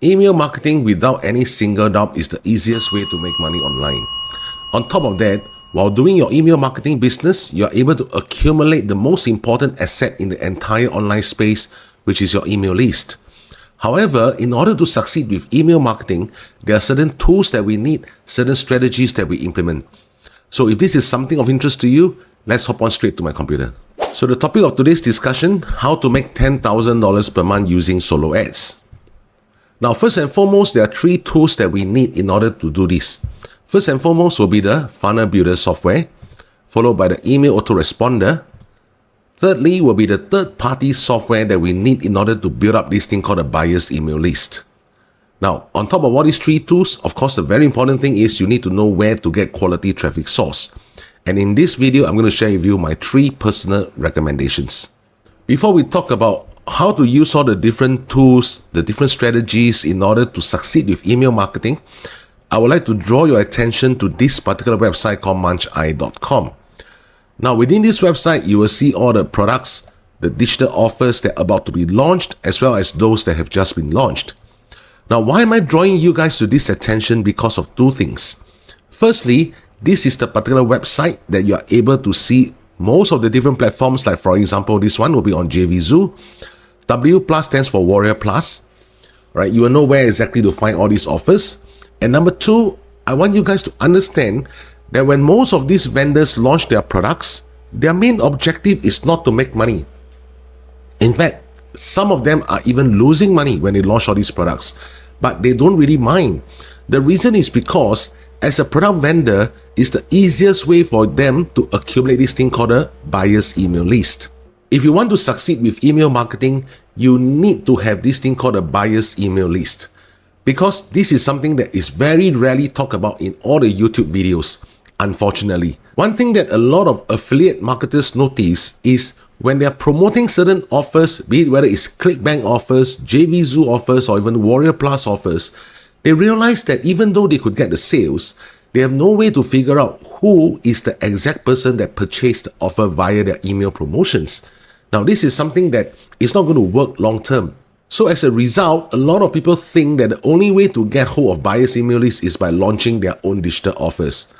Email marketing, without any single doubt, is the easiest way to make money online. On top of that, while doing your email marketing business, you're able to accumulate the most important asset in the entire online space, which is your email list. However, in order to succeed with email marketing, there are certain tools that we need, certain strategies that we implement. So if this is something of interest to you, let's hop on straight to my computer. So the topic of today's discussion, how to make $10,000 per month using solo ads. Now, first and foremost, there are three tools that we need in order to do this. First and foremost will be the funnel builder software, followed by the email autoresponder. Thirdly will be the third-party software that we need in order to build up this thing called a buyer's email list. Now, on top of all these three tools, of course, the very important thing is you need to know where to get quality traffic source. And in this video, I'm going to share with you my three personal recommendations. Before we talk about how to use all the different tools, the different strategies in order to succeed with email marketing, I would like to draw your attention to this particular website called muncheye.com. Now, within this website, you will see all the products, the digital offers that are about to be launched, as well as those that have just been launched. Now, why am I drawing you guys to this attention? Because of two things. Firstly, this is the particular website that you are able to see most of the different platforms. Like, for example, this one will be on JVZoo. W plus stands for Warrior Plus, right? You will know where exactly to find all these offers. And number two, I want you guys to understand that when most of these vendors launch their products, their main objective is not to make money. In fact, some of them are even losing money when they launch all these products, but they don't really mind. The reason is because as a product vendor, it's the easiest way for them to accumulate this thing called a buyer's email list. If you want to succeed with email marketing, you need to have this thing called a buyer's email list, because this is something that is very rarely talked about in all the YouTube videos, unfortunately. One thing that a lot of affiliate marketers notice is when they're promoting certain offers, be it whether it's ClickBank offers, JVZoo offers, or even Warrior Plus offers, they realize that even though they could get the sales, they have no way to figure out who is the exact person that purchased the offer via their email promotions. Now, this is something that is not going to work long term. So as a result, a lot of people think that the only way to get hold of buyer's email list is by launching their own digital offers.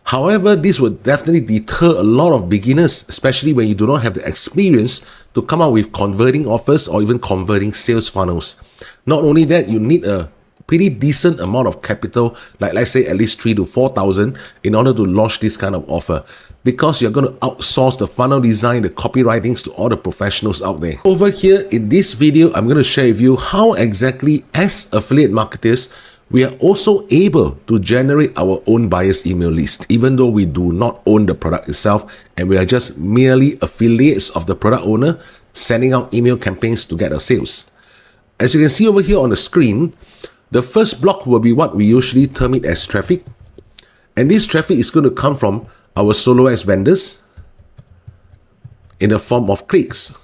However, this will definitely deter a lot of beginners, especially when you do not have the experience to come up with converting offers or even converting sales funnels. Not only that, you need a pretty decent amount of capital, like let's say at least 3,000 to 4,000 in order to launch this kind of offer, because you're going to outsource the funnel design, the copywritings to all the professionals out there. Over here in this video, I'm going to share with you how exactly as affiliate marketers, we are also able to generate our own buyer's email list, even though we do not own the product itself and we are just merely affiliates of the product owner sending out email campaigns to get our sales. As you can see over here on the screen, the first block will be what we usually term it as traffic. And this traffic is going to come from our solo ads vendors in the form of clicks.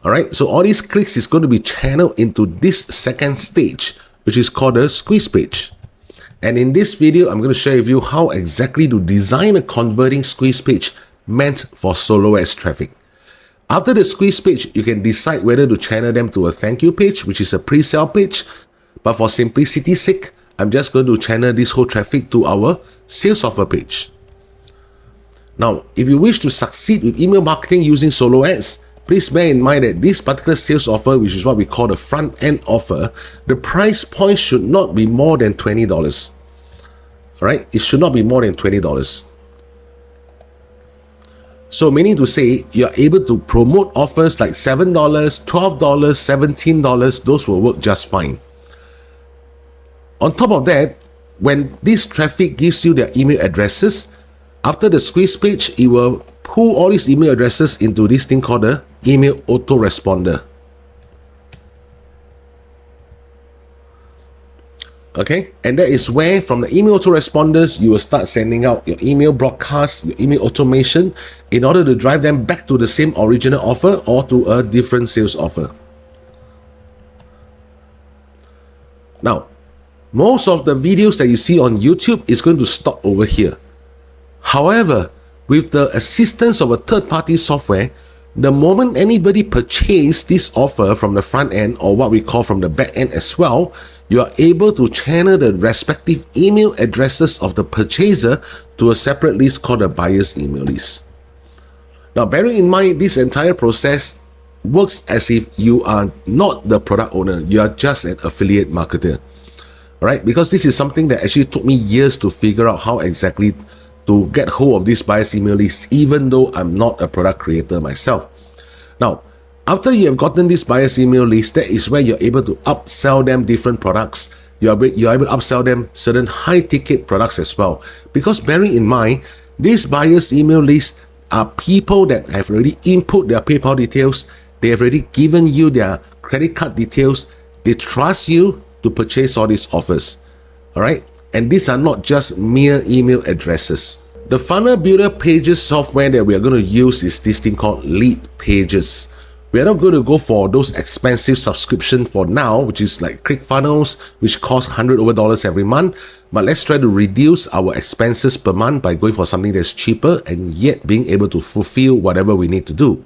All right, so all these clicks is going to be channeled into this second stage, which is called a squeeze page. And in this video, I'm going to share with you how exactly to design a converting squeeze page meant for solo ads traffic. After the squeeze page, you can decide whether to channel them to a thank you page, which is a pre-sale page. But for simplicity's sake, I'm just going to channel this whole traffic to our sales offer page. Now, if you wish to succeed with email marketing using solo ads, please bear in mind that this particular sales offer, which is what we call the front end offer, the price point should not be more than $20. All right, it should not be more than $20. So meaning to say, you're able to promote offers like $7, $12, $17, those will work just fine. On top of that, when this traffic gives you their email addresses, after the squeeze page, it will pull all these email addresses into this thing called the email autoresponder. Okay, and that is where from the email autoresponders, you will start sending out your email broadcasts, your email automation in order to drive them back to the same original offer or to a different sales offer. Now, most of the videos that you see on YouTube is going to stop over here. However, with the assistance of a third-party software, The moment anybody purchase this offer from the front end, or what we call from the back end as well, you are able to channel the respective email addresses of the purchaser to a separate list called the buyer's email list. Now, bearing in mind, this entire process works as if you are not the product owner, you are just an affiliate marketer. Right? Because this is something that actually took me years to figure out how exactly to get hold of this buyer's email list, even though I'm not a product creator myself. Now, after you have gotten this buyer's email list, that is where you're able to upsell them different products. You're able to upsell them certain high-ticket products as well. Because bearing in mind, these buyer's email lists are people that have already input their PayPal details. They have already given you their credit card details. They trust you to purchase all these offers. All right. And these are not just mere email addresses. The Funnel Builder Pages software that we are going to use is this thing called Lead Pages. We are not going to go for those expensive subscription for now, which is like ClickFunnels, which costs $100 over every month. But let's try to reduce our expenses per month by going for something that's cheaper and yet being able to fulfill whatever we need to do.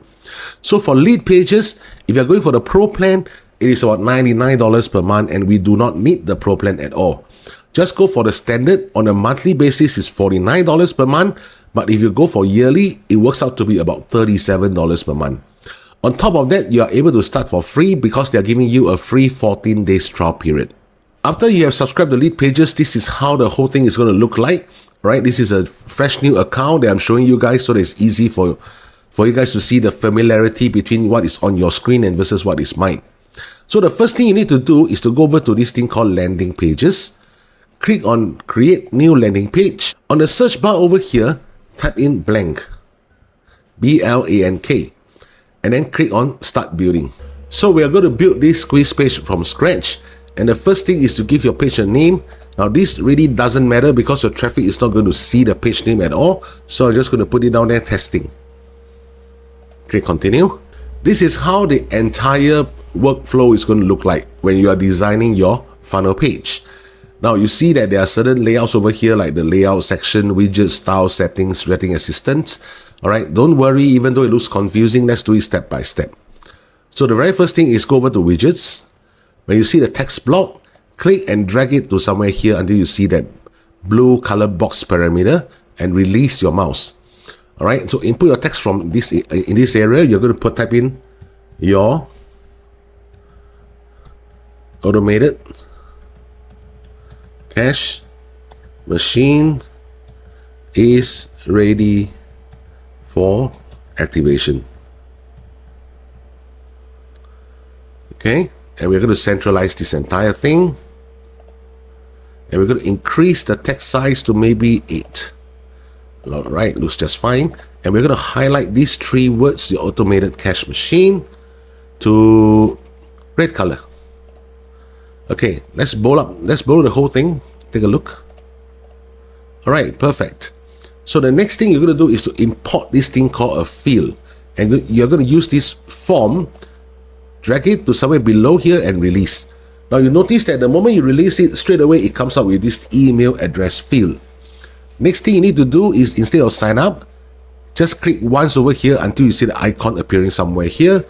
So for Lead Pages, if you're going for the Pro plan, it is about $99 per month, and we do not need the Pro plan at all. Just go for the standard. On a monthly basis is $49 per month, but if you go for yearly, it works out to be about $37 per month. On top of that, you are able to start for free because they are giving you a free 14 days trial period. After you have subscribed to Lead Pages, this is how the whole thing is going to look like. Right? This is a fresh new account that I'm showing you guys, so that it's easy for you guys to see the familiarity between what is on your screen and versus what is mine. So the first thing you need to do is to go over to this thing called Landing Pages. Click on Create New Landing Page. On the search bar over here, type in blank, B-L-A-N-K, and then click on Start Building. So we are going to build this quiz page from scratch, and the first thing is to give your page a name. Now this really doesn't matter because your traffic is not going to see the page name at all, so I'm just going to put it down there, testing. Click Continue. This is how the entire workflow is going to look like when you are designing your funnel page. Now you see that there are certain layouts over here, like the layout section, widget, style, settings, rating assistance. All right, don't worry, even though it looks confusing, let's do it step by step. So the very first thing is go over to widgets. When you see the text block, click and drag it to somewhere here until you see that blue color box parameter and release your mouse. All right, so input your text from this in this area. You're going to type in your automated cash machine is ready for activation. Okay, and we're going to centralize this entire thing, and we're going to increase the text size to maybe 8. All right, looks just fine. And we're going to highlight these 3 words, the automated cash machine, to red color. Okay, let's bold the whole thing. Take a look. All right, perfect. So the next thing you're going to do is to import this thing called a field, and you're going to use this form, drag it to somewhere below here and release. Now you notice that the moment you release it, straight away it comes up with this email address field. Next thing you need to do is, instead of sign up, just click once over here until you see the icon appearing somewhere here.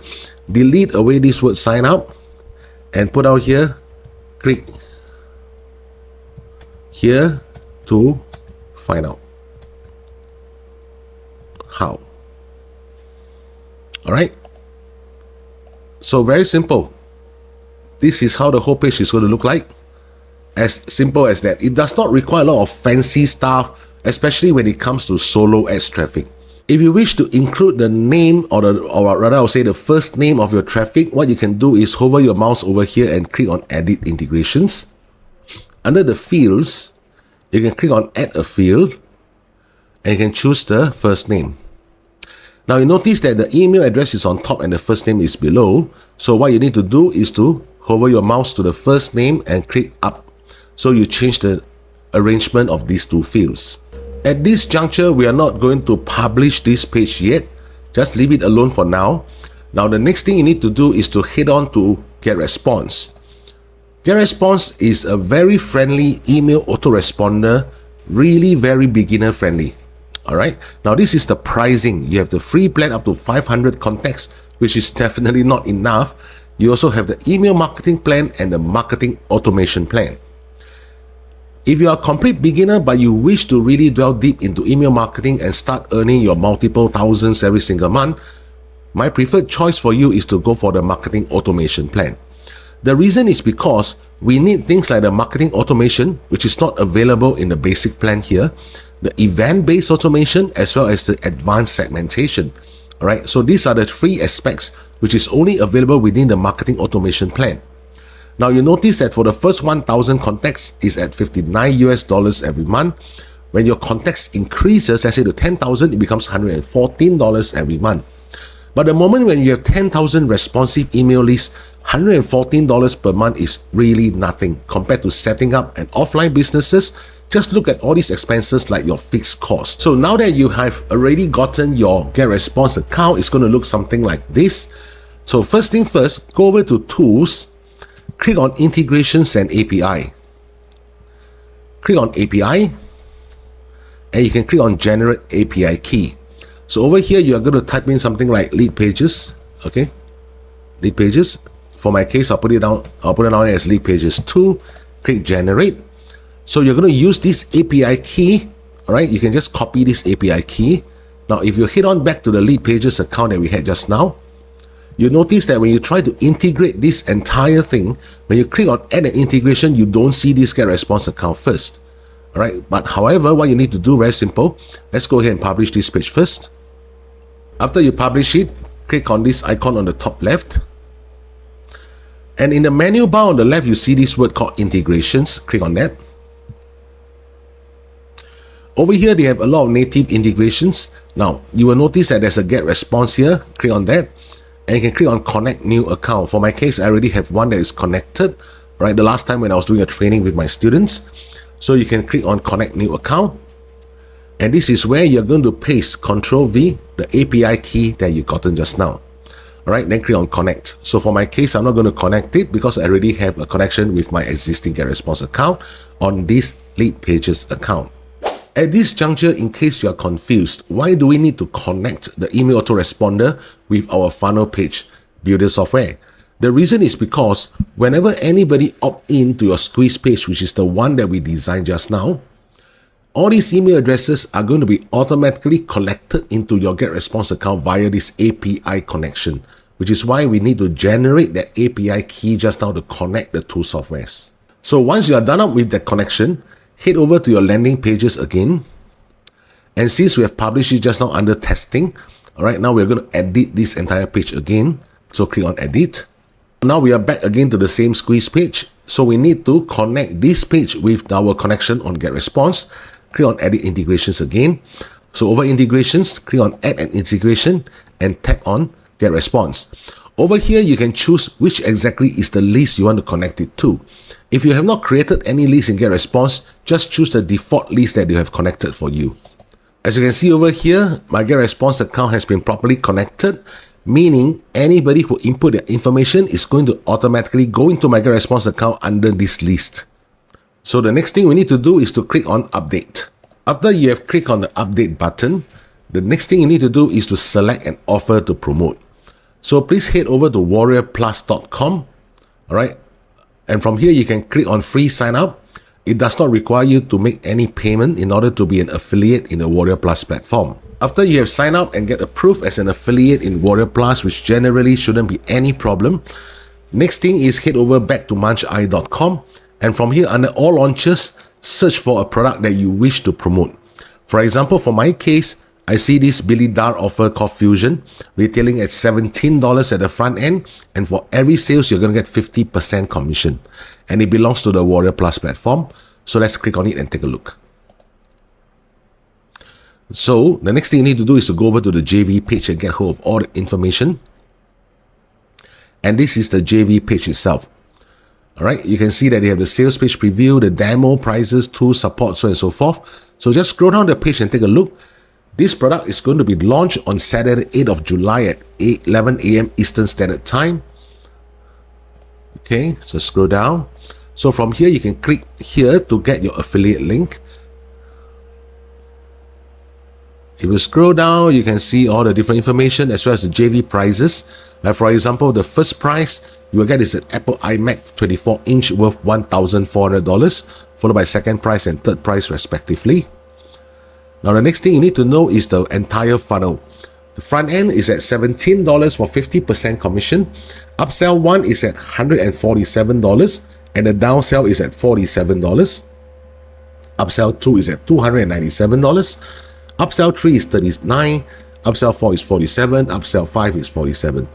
Delete away this word sign up and put out here, click here to find out how. All right. So very simple. This is how the whole page is going to look like. As simple as that. It does not require a lot of fancy stuff, especially when it comes to solo ads traffic. If you wish to include the name or rather I would say the first name of your traffic, what you can do is hover your mouse over here and click on Edit Integrations. Under the fields, you can click on Add a Field, and you can choose the first name. Now you notice that the email address is on top and the first name is below. So what you need to do is to hover your mouse to the first name and click up. So you change the arrangement of these 2 fields. At this juncture, we are not going to publish this page yet. Just leave it alone for now. Now the next thing you need to do is to head on to GetResponse. GetResponse is a very friendly email autoresponder, really very beginner friendly. All right. Now this is the pricing. You have the free plan up to 500 contacts, which is definitely not enough. You also have the email marketing plan and the marketing automation plan. If you are a complete beginner but you wish to really delve deep into email marketing and start earning your multiple thousands every single month, my preferred choice for you is to go for the marketing automation plan. The reason is because we need things like the marketing automation, which is not available in the basic plan here, the event-based automation, as well as the advanced segmentation. All right, so these are the three aspects which is only available within the marketing automation plan. Now you notice that for the first 1,000 contacts is at $59 every month. When your contacts increases, let's say to 10,000, it becomes $114 every month. But the moment when you have 10,000 responsive email lists, $114 per month is really nothing compared to setting up an offline businesses. Just look at all these expenses like your fixed cost. So now that you have already gotten your GetResponse account, it's going to look something like this. So first thing first, go over to Tools, click on Integrations and API. Click on API, and you can click on Generate API Key. So over here, you are going to type in something like Lead Pages, okay? Lead Pages. For my case, I'll put it down as Lead Pages 2. Click Generate. So you're going to use this API key, all right? You can just copy this API key. Now, if you head on back to the Lead Pages account that we had just now, you notice that when you try to integrate this entire thing, when you click on Add an Integration, you don't see this GetResponse account first, all right? But however, what you need to do, very simple. Let's go ahead and publish this page first. After you publish it, click on this icon on the top left. And in the menu bar on the left, you see this word called Integrations. Click on that. Over here, they have a lot of native integrations. Now, you will notice that there's a GetResponse here. Click on that. And you can click on Connect New Account. For my case, I already have one that is connected, right? The last time when I was doing a training with my students. So you can click on Connect New Account. And this is where you're going to paste Ctrl V, the API key that you gotten just now. All right, then click on Connect. So for my case, I'm not going to connect it because I already have a connection with my existing GetResponse account on this Lead Pages account. At this juncture, in case you are confused, why do we need to connect the email autoresponder with our funnel page builder software? The reason is because whenever anybody opt in to your squeeze page, which is the one that we designed just now, all these email addresses are going to be automatically collected into your GetResponse account via this API connection, which is why we need to generate that API key just now to connect the two softwares. So once you are done up with that connection, head over to your landing pages again. And since we have published it just now under testing, all right, now we're going to edit this entire page again. So click on Edit. Now we are back again to the same squeeze page. So we need to connect this page with our connection on GetResponse. Click on Edit Integrations again. So over Integrations, click on Add an Integration and tap on GetResponse. Over here, you can choose which exactly is the list you want to connect it to. If you have not created any list in GetResponse, just choose the default list that you have connected for you. As you can see over here, my GetResponse account has been properly connected, meaning anybody who input their information is going to automatically go into my GetResponse account under this list. So the next thing we need to do is to click on Update. After you have clicked on the Update button, the next thing you need to do is to select an offer to promote. So please head over to warriorplus.com, all right? And from here, you can click on Free Sign Up. It does not require you to make any payment in order to be an affiliate in the Warrior Plus platform. After you have signed up and get approved as an affiliate in Warrior Plus, which generally shouldn't be any problem, next thing is head over back to muncheye.com. And from here, under All Launches, search for a product that you wish to promote. For example, for my case, I see this Billy Dar offer called Fusion, retailing at $17 at the front end. And for every sales, you're going to get 50% commission. And it belongs to the Warrior Plus platform. So let's click on it and take a look. So the next thing you need to do is to go over to the JV page and get hold of all the information. And this is the JV page itself. All right, you can see that they have the sales page preview, the demo, prices, tools, support, so on and so forth. So just scroll down the page and take a look. This product is going to be launched on Saturday, 8th of July at 11 a.m. Eastern Standard Time. Okay, so scroll down. So from here, you can click here to get your affiliate link. If you scroll down, you can see all the different information as well as the JV prices. Like for example, the first price you will get is an Apple iMac 24-inch worth $1,400, followed by second price and third price respectively. Now the next thing you need to know is the entire funnel. The front end is at $17 for 50% commission. Upsell 1 is at $147 and the downsell is at $47. Upsell 2 is at $297. Upsell 3 is $39. Upsell 4 is $47. Upsell 5 is $47.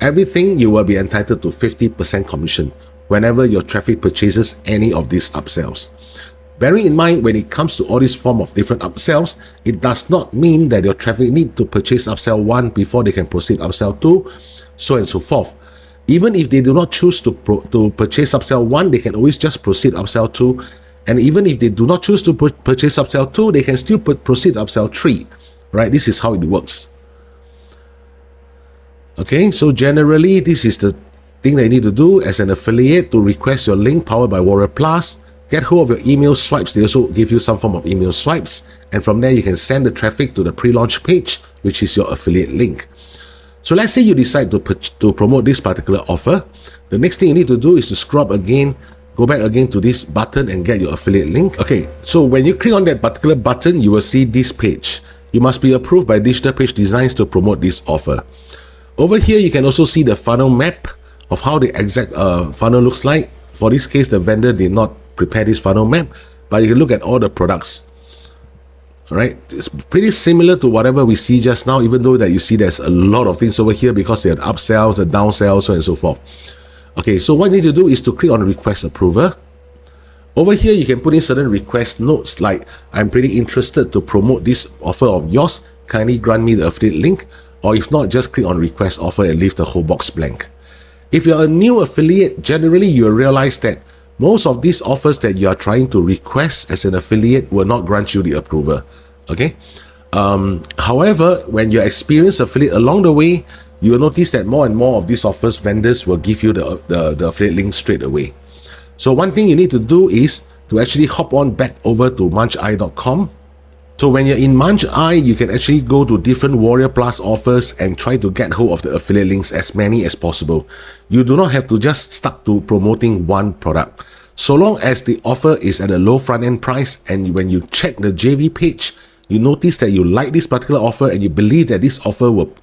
Everything you will be entitled to 50% commission whenever your traffic purchases any of these upsells. Bearing in mind, when it comes to all these form of different upsells, it does not mean that your traffic need to purchase upsell 1 before they can proceed upsell 2, so on and so forth. Even if they do not choose to purchase upsell 1, they can always just proceed upsell 2. And even if they do not choose to purchase upsell 2, they can still proceed upsell 3. Right? This is how it works. Okay, so generally, this is the thing that you need to do as an affiliate to request your link powered by Warrior Plus. Get hold of your email swipes. They also give you some form of email swipes. And from there, you can send the traffic to the pre-launch page, which is your affiliate link. So let's say you decide to promote this particular offer. The next thing you need to do is to scroll up again, go back again to this button and get your affiliate link. Okay, so when you click on that particular button, you will see this page. You must be approved by Digital Page Designs to promote this offer. Over here, you can also see the funnel map of how the exact funnel looks like. For this case, the vendor did not prepare this funnel map, but you can look at all the products. All right, it's pretty similar to whatever we see just now, even though that you see there's a lot of things over here because there are upsells and downsells, so on and so forth. Okay, so what you need to do is to click on Request Approver. Over here, you can put in certain request notes like, I'm pretty interested to promote this offer of yours. Kindly grant me the affiliate link. Or if not, just click on Request Offer and leave the whole box blank. If you're a new affiliate, generally you'll realize that most of these offers that you are trying to request as an affiliate will not grant you the approval. Okay. However, when you experience affiliate along the way, you will notice that more and more of these offers, vendors will give you the affiliate link straight away. So one thing you need to do is to actually hop on back over to muncheye.com. So when you're in MunchEye, you can actually go to different Warrior Plus offers and try to get hold of the affiliate links, as many as possible. You do not have to just stuck to promoting one product. So long as the offer is at a low front end price, and when you check the JV page, you notice that you like this particular offer and you believe that this offer will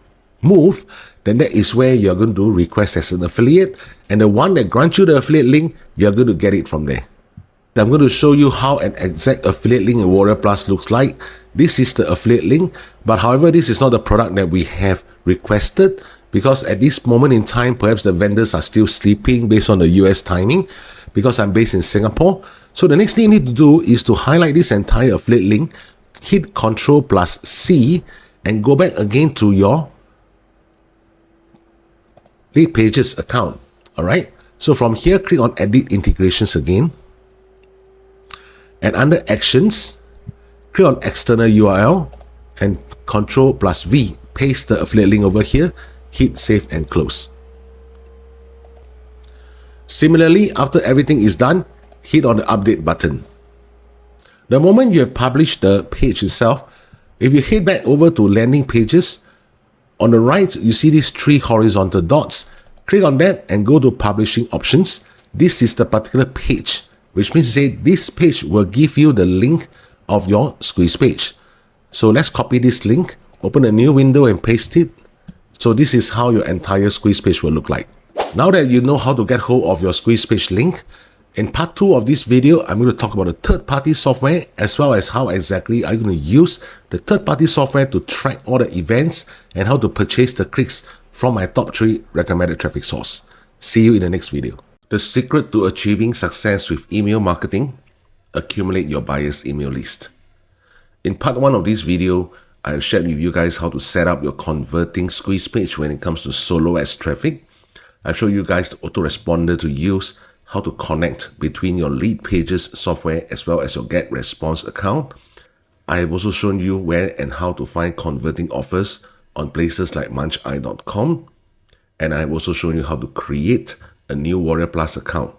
move, then that is where you're going to request as an affiliate, and the one that grants you the affiliate link, you're going to get it from there. I'm going to show you how an exact affiliate link in Warrior Plus looks like. This is the affiliate link, but however, this is not the product that we have requested, because at this moment in time, perhaps the vendors are still sleeping based on the US timing, because I'm based in Singapore. So the next thing you need to do is to highlight this entire affiliate link, hit Ctrl+C, and go back again to your Lead Pages account. All right. So from here, click on Edit Integrations again. And under Actions, click on External URL and Ctrl+V, paste the affiliate link over here, hit Save and Close. Similarly, after everything is done, hit on the Update button. The moment you have published the page itself, if you head back over to Landing Pages, on the right, you see these 3 horizontal dots. Click on that and go to Publishing Options. This is the particular page, which means to say this page will give you the link of your squeeze page. So let's copy this link, open a new window and paste it. So this is how your entire squeeze page will look like. Now that you know how to get hold of your squeeze page link, in part 2 of this video, I'm going to talk about the third-party software, as well as how exactly I'm going to use the third-party software to track all the events and how to purchase the clicks from my top 3 recommended traffic source. See you in the next video. The secret to achieving success with email marketing: accumulate your buyer's email list. In part 1 of this video, I've shared with you guys how to set up your converting squeeze page when it comes to solo ads traffic. I've shown you guys the autoresponder to use, how to connect between your Lead Pages software as well as your GetResponse account. I have also shown you where and how to find converting offers on places like muncheye.com. And I've also shown you how to create a new Warrior Plus account.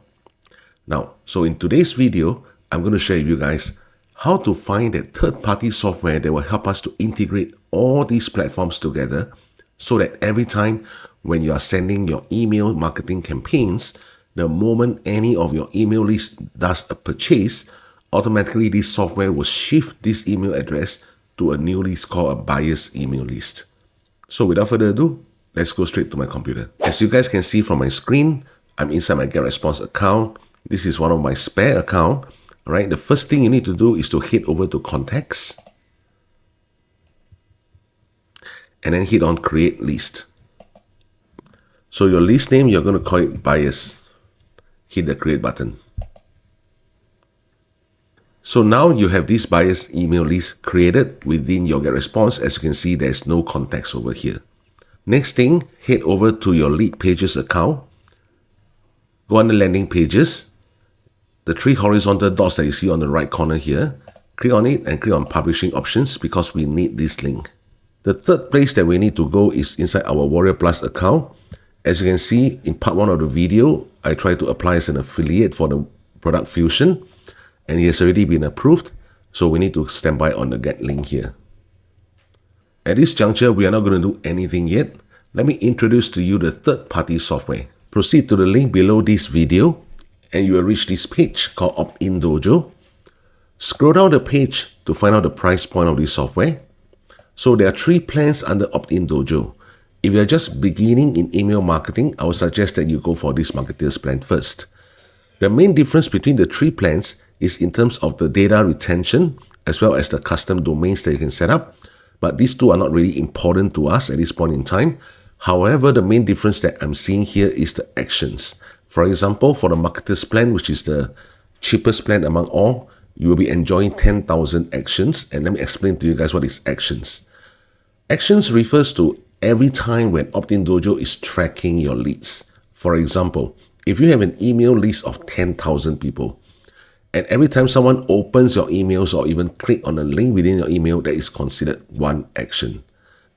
Now, so in today's video, I'm going to share with you guys how to find that third-party software that will help us to integrate all these platforms together so that every time when you are sending your email marketing campaigns, the moment any of your email list does a purchase, automatically this software will shift this email address to a new list called a buyer's email list. So without further ado, let's go straight to my computer. As you guys can see from my screen, I'm inside my GetResponse account. This is one of my spare account. All right, the first thing you need to do is to head over to Contacts and then hit on Create List. So your list name, you're going to call it Buyers. Hit the Create button. So now you have this buyer's email list created within your GetResponse. As you can see, there's no contacts over here. Next thing, head over to your Lead Pages account. Go on the landing pages. The three horizontal dots that you see on the right corner here, click on it and click on Publishing Options because we need this link. The third place that we need to go is inside our Warrior Plus account. As you can see, in part 1 of the video, I tried to apply as an affiliate for the product Fusion, and it has already been approved, so we need to stand by on the Get link here. At this juncture, we are not going to do anything yet. Let me introduce to you the third-party software. Proceed to the link below this video, and you will reach this page called Opt-in Dojo. Scroll down the page to find out the price point of this software. So there are 3 plans under Opt-in Dojo. If you are just beginning in email marketing, I would suggest that you go for this marketer's plan first. The main difference between the 3 plans is in terms of the data retention as well as the custom domains that you can set up. But these 2 are not really important to us at this point in time. However, the main difference that I'm seeing here is the actions. For example, for the marketer's plan, which is the cheapest plan among all, you will be enjoying 10,000 actions. And let me explain to you guys what is actions. Actions refers to every time when Opt-in Dojo is tracking your leads. For example, if you have an email list of 10,000 people, and every time someone opens your emails or even click on a link within your email, that is considered one action.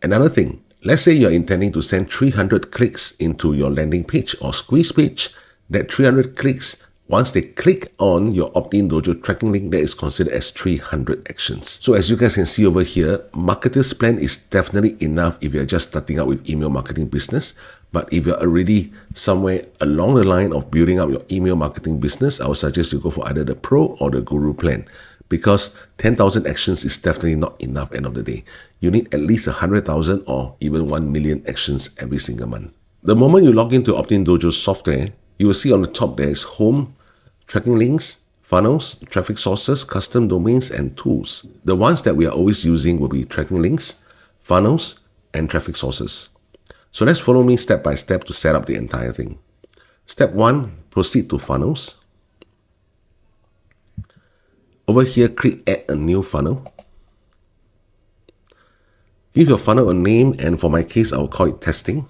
Another thing, let's say you're intending to send 300 clicks into your landing page or squeeze page. That 300 clicks, once they click on your Opt-in Dojo tracking link, that is considered as 300 actions. So as you guys can see over here, marketer's plan is definitely enough if you're just starting out with email marketing business. But if you're already somewhere along the line of building up your email marketing business, I would suggest you go for either the Pro or the Guru plan, because 10,000 actions is definitely not enough end of the day. You need at least 100,000 or even 1 million actions every single month. The moment you log into Opt-in Dojo software, you will see on the top there is Home, Tracking Links, Funnels, Traffic Sources, Custom Domains, and Tools. The ones that we are always using will be Tracking Links, Funnels, and Traffic Sources. So let's follow me step by step to set up the entire thing. Step 1, proceed to Funnels. Over here, click Add a New Funnel. Give your funnel a name, and for my case, I'll call it Testing.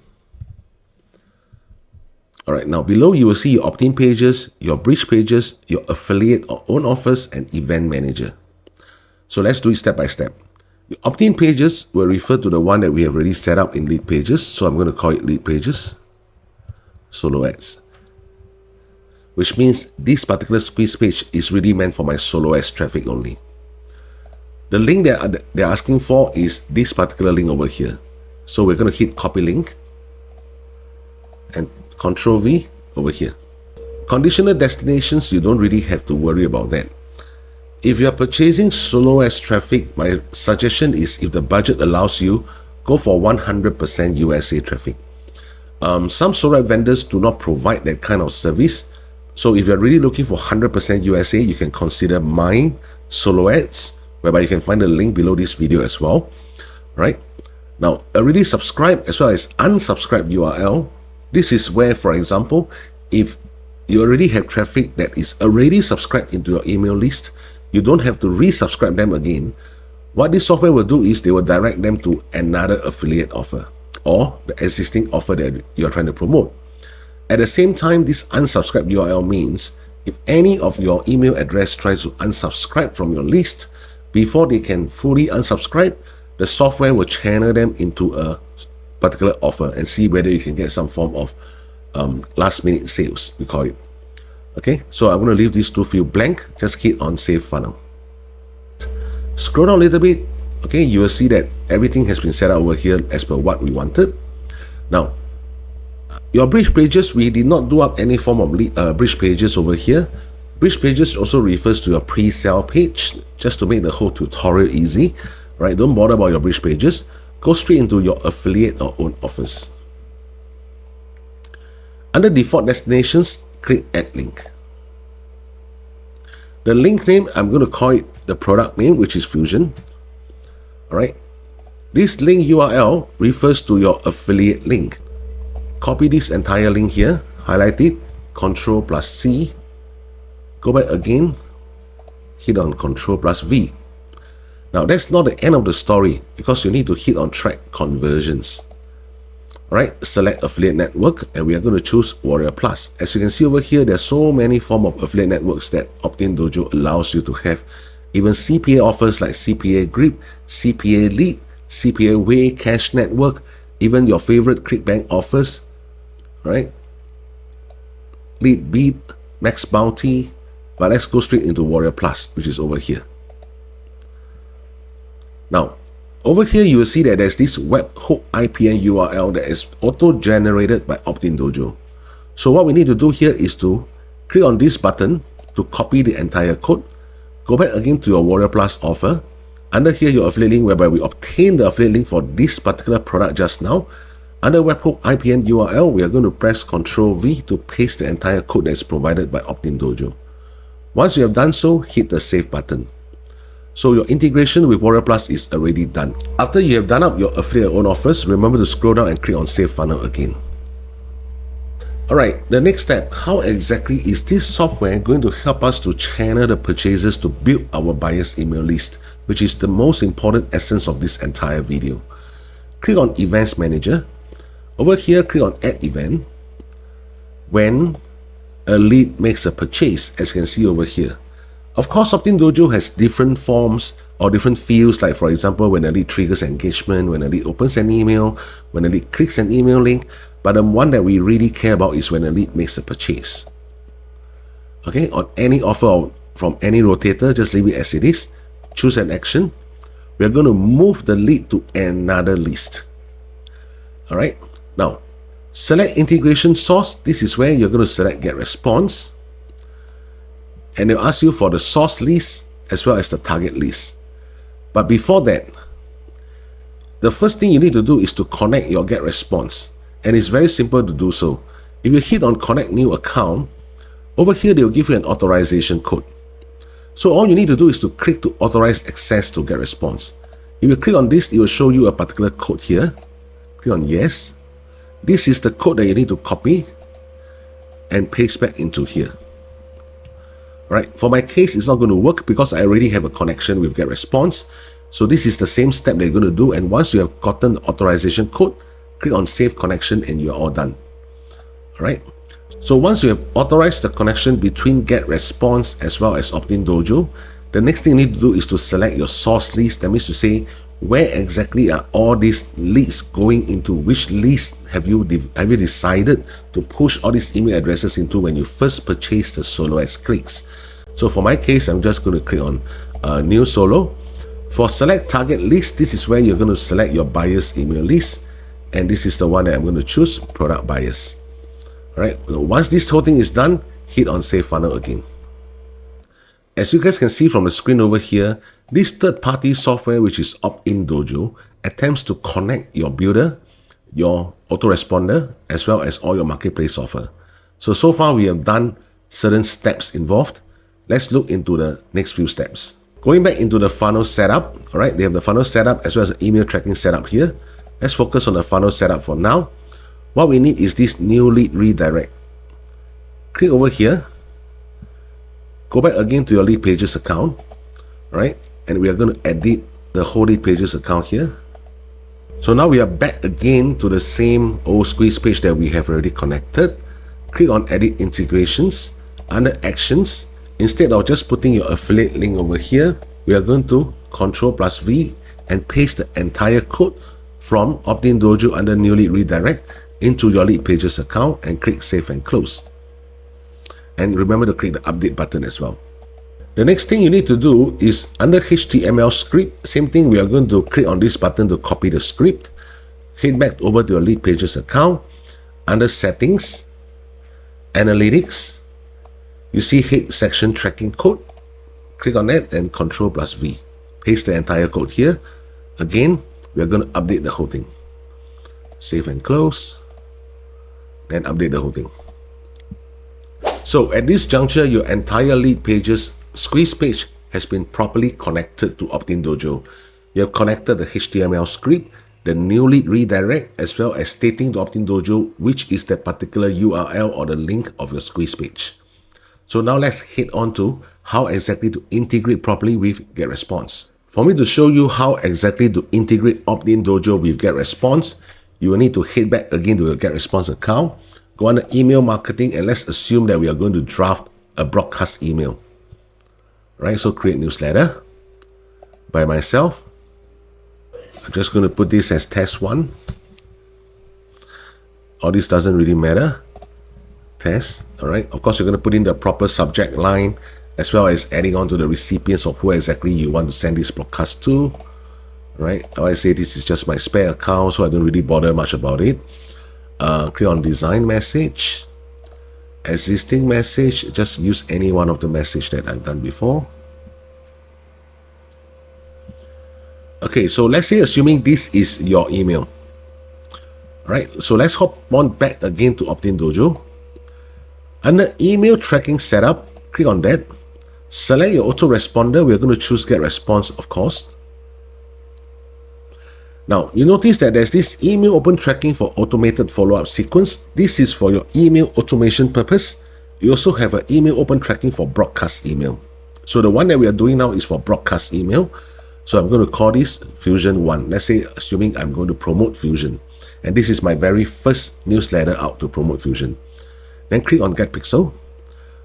Alright, now below you will see your opt-in pages, your bridge pages, your affiliate or own offers, and event manager. So let's do it step by step. Your opt-in pages will refer to the one that we have already set up in Lead Pages. So I'm going to call it Lead Pages, Solo Ads. Which means this particular squeeze page is really meant for my solo ads traffic only. The link that they're asking for is this particular link over here. So we're going to hit copy link and Control V over here. Conditional destinations, you don't really have to worry about that. If you are purchasing solo ads traffic, my suggestion is if the budget allows you, go for 100% USA traffic. Some solo ad vendors do not provide that kind of service. So if you're really looking for 100% USA, you can consider My Solo Ads, whereby you can find the link below this video as well. Right? Now, already subscribed as well as unsubscribed URL. This is where, for example, if you already have traffic that is already subscribed into your email list, you don't have to resubscribe them again. What this software will do is they will direct them to another affiliate offer or the existing offer that you're trying to promote. At the same time, this unsubscribe URL means if any of your email address tries to unsubscribe from your list, before they can fully unsubscribe, the software will channel them into a particular offer and see whether you can get some form of last minute sales, we call it. Okay, so I'm going to leave these two fields blank. Just hit on Save Funnel. Scroll down a little bit. Okay, you will see that everything has been set up over here as per what we wanted. Now, your bridge pages, we did not do up any form of bridge pages over here. Bridge pages also refers to your pre-sale page, just to make the whole tutorial easy, right? Don't bother about your bridge pages. Go straight into your affiliate or own offers. Under default destinations, click add link. The link name, I'm going to call it the product name, which is Fusion. All right. This link URL refers to your affiliate link. Copy this entire link here, highlight it, Ctrl+C, go back again, hit on Ctrl+V. Now that's not the end of the story, because you need to hit on track conversions. Alright, select affiliate network, and we are going to choose Warrior Plus. As you can see over here, there's so many forms of affiliate networks that Opt-in Dojo allows you to have. Even CPA offers like CPA Grip, CPA Lead, CPA Way Cash Network, even your favorite ClickBank offers, right? Lead Beat, Max Bounty, but let's go straight into Warrior Plus, which is over here. Now, over here you will see that there's this webhook IPN URL that is auto-generated by Opt-in Dojo. So what we need to do here is to click on this button to copy the entire code, go back again to your Warrior Plus offer, under here your affiliate link, whereby we obtain the affiliate link for this particular product just now. Under webhook IPN URL, we are going to press Ctrl+V to paste the entire code that is provided by Opt-in Dojo. Once you have done so, hit the save button. So your integration with Warrior Plus is already done. After you have done up your affiliate own offers, remember to scroll down and click on Save Funnel again. Alright, the next step, how exactly is this software going to help us to channel the purchases to build our buyer's email list, which is the most important essence of this entire video. Click on Events Manager. Over here, click on Add Event. When a lead makes a purchase, as you can see over here. Of course, Opt-in Dojo has different forms or different fields, like for example, when a lead triggers engagement, when a lead opens an email, when a lead clicks an email link, but the one that we really care about is when a lead makes a purchase. Okay, on any offer from any rotator, just leave it as it is. Choose an action. We're going to move the lead to another list. Alright, now select integration source. This is where you're going to select get response, and they'll ask you for the source list as well as the target list. But before that, the first thing you need to do is to connect your get response, and it's very simple to do so. If you hit on connect new account, over here they will give you an authorization code. So all you need to do is to click to authorize access to get response. If you click on this, it will show you a particular code here. Click on yes. This is the code that you need to copy and paste back into here. Right, for my case, it's not going to work because I already have a connection with get response. So this is the same step that you're going to do, and once you have gotten the authorization code, click on save connection and you're all done. Alright, so once you have authorized the connection between get response as well as Opt-in Dojo, the next thing you need to do is to select your source list. That means to say, where exactly are all these leads going into? Which list have you decided to push all these email addresses into when you first purchased the Solo X clicks? So for my case, I'm just going to click on new Solo. For select target list, this is where you're going to select your buyer's email list, and this is the one that I'm going to choose, product buyers. Alright, once this whole thing is done, hit on save funnel again. As you guys can see from the screen over here, this third-party software, which is Opt-in Dojo, attempts to connect your builder, your autoresponder, as well as all your marketplace offer. So far we have done certain steps involved. Let's look into the next few steps. Going back into the funnel setup, all right, they have the funnel setup as well as the email tracking setup here. Let's focus on the funnel setup for now. What we need is this new lead redirect. Click over here. Go back again to your lead pages account, right? And we are going to edit the whole lead pages account here. So now we are back again to the same old squeeze page that we have already connected. Click on edit integrations. Under actions, instead of just putting your affiliate link over here, we are going to Ctrl+V and paste the entire code from Opt-in Dojo under new lead redirect into your lead pages account and click save and close. And remember to click the update button as well. The next thing you need to do is under HTML script, same thing, we are going to click on this button to copy the script. Head back over to your Lead Pages account. Under Settings, Analytics, you see Head Section Tracking Code. Click on that and Ctrl+V. Paste the entire code here. Again, we are going to update the whole thing. Save and close. Then update the whole thing. So at this juncture, your entire Lead Pages squeeze page has been properly connected to OptinDojo. You have connected the HTML script, the new lead redirect, as well as stating to OptinDojo which is that particular URL or the link of your squeeze page. So now let's head on to how exactly to integrate properly with GetResponse. For me to show you how exactly to integrate OptinDojo with GetResponse, you will need to head back again to your GetResponse account, go under email marketing, and let's assume that we are going to draft a broadcast email. Right, so create newsletter by myself. I'm just going to put this as test 1. All this doesn't really matter. Test, all right. Of course, you're going to put in the proper subject line as well as adding on to the recipients of who exactly you want to send this broadcast to. Right, now I say this is just my spare account, so I don't really bother much about it. Click on design message, existing message, just use any one of the message that I've done before. Okay, so let's say assuming this is your email. Alright, so let's hop on back again to OptinDojo. Under email tracking setup, click on that. Select your autoresponder. We're going to choose GetResponse, of course. Now, you notice that there's this email open tracking for automated follow-up sequence. This is for your email automation purpose. You also have an email open tracking for broadcast email. So the one that we are doing now is for broadcast email. So I'm going to call this Fusion 1. Let's say, assuming I'm going to promote Fusion. And this is my very first newsletter out to promote Fusion. Then click on Get Pixel.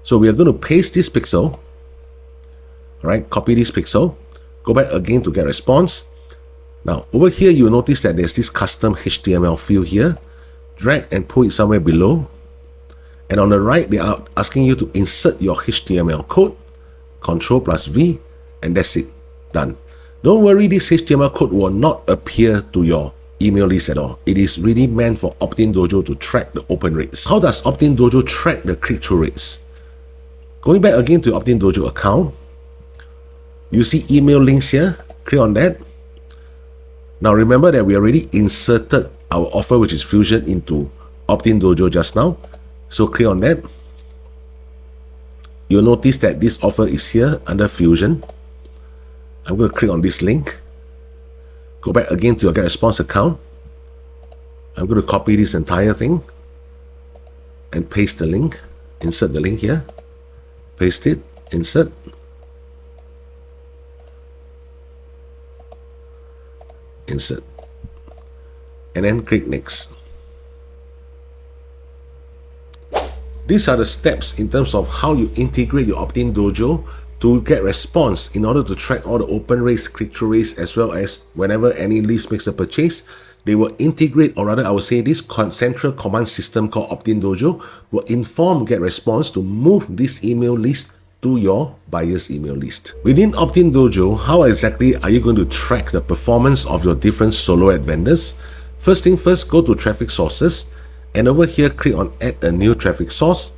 So we are going to paste this pixel. All right, copy this pixel. Go back again to GetResponse. Now, over here, you'll notice that there's this custom HTML field here. Drag and pull it somewhere below. And on the right, they are asking you to insert your HTML code. Ctrl+V, and that's it. Done. Don't worry, this HTML code will not appear to your email list at all. It is really meant for OptinDojo to track the open rates. How does OptinDojo track the click-through rates? Going back again to OptinDojo account, you see email links here. Click on that. Now remember that we already inserted our offer, which is Fusion, into OptinDojo just now. So click on that. You'll notice that this offer is here under Fusion. I'm going to click on this link. Go back again to your GetResponse account. I'm going to copy this entire thing and paste the link. Insert the link here. Paste it. Insert. Insert. And then click Next. These are the steps in terms of how you integrate your OptinDojo to GetResponse in order to track all the open rates, click-through rates, as well as whenever any list makes a purchase, they will integrate, or rather I would say this central command system called OptinDojo will inform GetResponse to move this email list to your buyer's email list. Within OptinDojo, how exactly are you going to track the performance of your different solo ad vendors? First thing first, go to traffic sources, and over here click on add a new traffic source.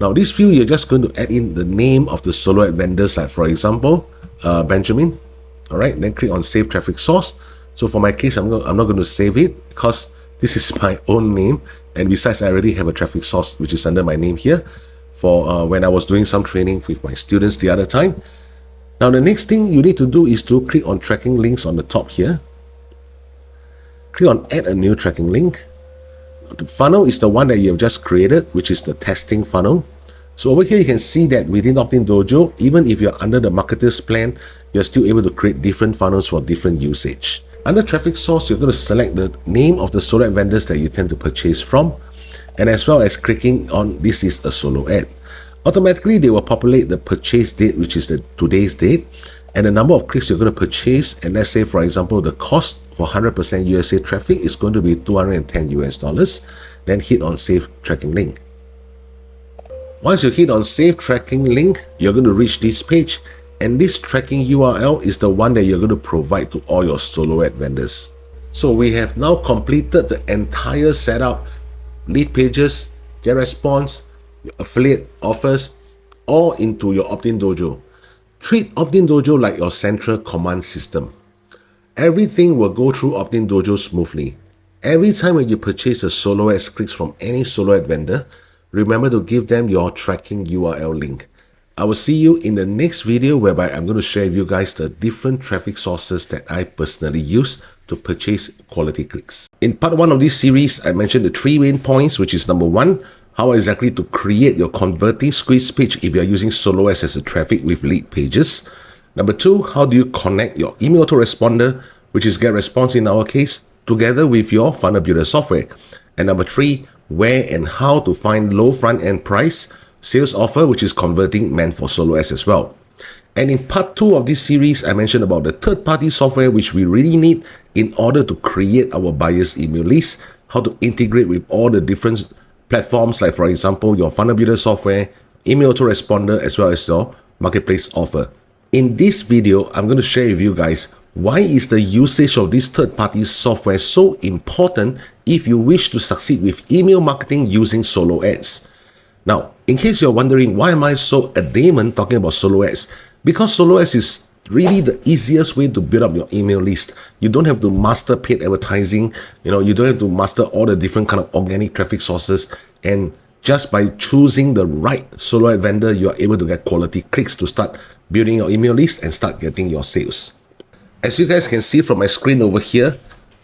Now this field, you're just going to add in the name of the solo ad vendors, like for example, Benjamin. All right, then click on save traffic source. So for my case, I'm not going to save it because this is my own name. And besides, I already have a traffic source, which is under my name here for when I was doing some training with my students the other time. Now, the next thing you need to do is to click on tracking links on the top here. Click on add a new tracking link. The funnel is the one that you have just created, which is the testing funnel. So over here, you can see that within OptinDojo, even if you're under the marketer's plan, you're still able to create different funnels for different usage. Under traffic source, you're going to select the name of the solo ad vendors that you tend to purchase from, and as well as clicking on this is a solo ad. Automatically, they will populate the purchase date, which is the today's date, and the number of clicks you're going to purchase. And let's say, for example, the cost for 100% USA traffic is going to be $210 US. Then hit on save tracking link. Once you hit on Save Tracking Link, you're going to reach this page, and this tracking URL is the one that you're going to provide to all your solo ad vendors. So we have now completed the entire setup, lead pages, GetResponse, your affiliate offers, all into your Opt-in Dojo. Treat Opt-in Dojo like your central command system. Everything will go through Opt-in Dojo smoothly. Every time when you purchase a solo ad clicks from any solo ad vendor, remember to give them your tracking URL link. I will see you in the next video, whereby I'm going to share with you guys the different traffic sources that I personally use to purchase quality clicks. In part 1 of this series, I mentioned the 3 main points, which is number 1, how exactly to create your converting squeeze page if you are using solo ads as a traffic with lead pages. Number 2, how do you connect your email autoresponder, which is GetResponse in our case, together with your funnel builder software. And number 3, where and how to find low front end price sales offer, which is converting meant for solo ads as well. And in part 2 of this series, I mentioned about the third-party software which we really need in order to create our buyer's email list, how to integrate with all the different platforms, like for example, your funnel builder software, email autoresponder, as well as your marketplace offer. In this video, I'm going to share with you guys why is the usage of this third-party software so important if you wish to succeed with email marketing using solo ads. Now, in case you're wondering why am I so adamant talking about solo ads, because solo ads is really the easiest way to build up your email list. You don't have to master paid advertising, you don't have to master all the different kind of organic traffic sources, and just by choosing the right solo ad vendor, you are able to get quality clicks to start building your email list and start getting your sales. As you guys can see from my screen over here,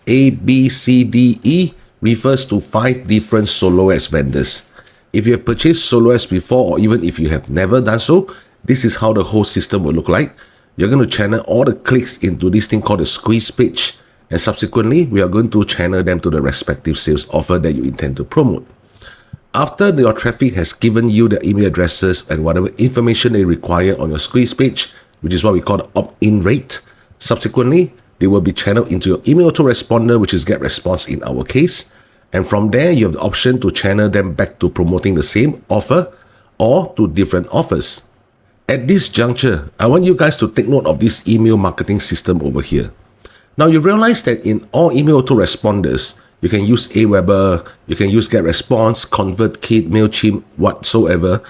A, B, C, D, E refers to 5 different solo ads vendors. If you have purchased solo ads before, or even if you have never done so, this is how the whole system will look like. You're going to channel all the clicks into this thing called the squeeze page, and subsequently, we are going to channel them to the respective sales offer that you intend to promote. After your traffic has given you the email addresses and whatever information they require on your squeeze page, which is what we call the opt-in rate, subsequently, they will be channeled into your email autoresponder, which is GetResponse in our case. And from there, you have the option to channel them back to promoting the same offer or to different offers. At this juncture, I want you guys to take note of this email marketing system over here. Now, you realize that in all email autoresponders, you can use Aweber, you can use GetResponse, ConvertKit, MailChimp, whatsoever.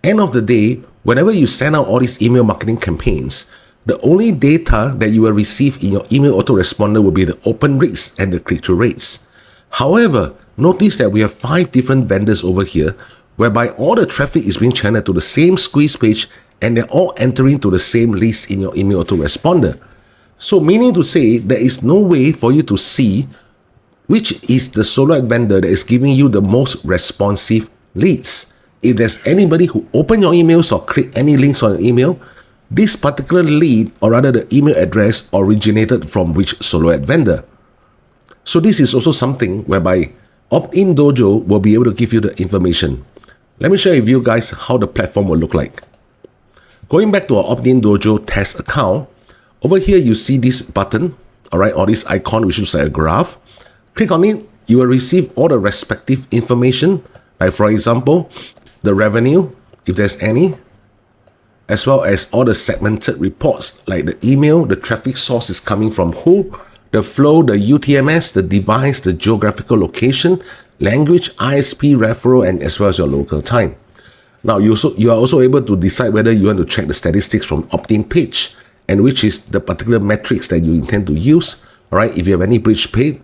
End of the day, whenever you send out all these email marketing campaigns, the only data that you will receive in your email autoresponder will be the open rates and the click-through rates. However, notice that we have 5 different vendors over here, whereby all the traffic is being channeled to the same squeeze page and they're all entering to the same list in your email autoresponder. So meaning to say, there is no way for you to see which is the solo ad vendor that is giving you the most responsive leads. If there's anybody who open your emails or click any links on your email, this particular lead, or rather the email address, originated from which solo ad vendor. So this is also something whereby Opt-in Dojo will be able to give you the information. Let me share with you guys how the platform will look like. Going back to our Opt-in Dojo test account, over here you see this button, alright, or this icon which looks like a graph. Click on it, you will receive all the respective information, like for example, the revenue, if there's any, as well as all the segmented reports, like the email, the traffic source is coming from who, the flow, the UTMS, the device, the geographical location, language, ISP, referral, and as well as your local time. Now, you are also able to decide whether you want to check the statistics from opt-in page and which is the particular metrics that you intend to use, all right, if you have any bridge paid,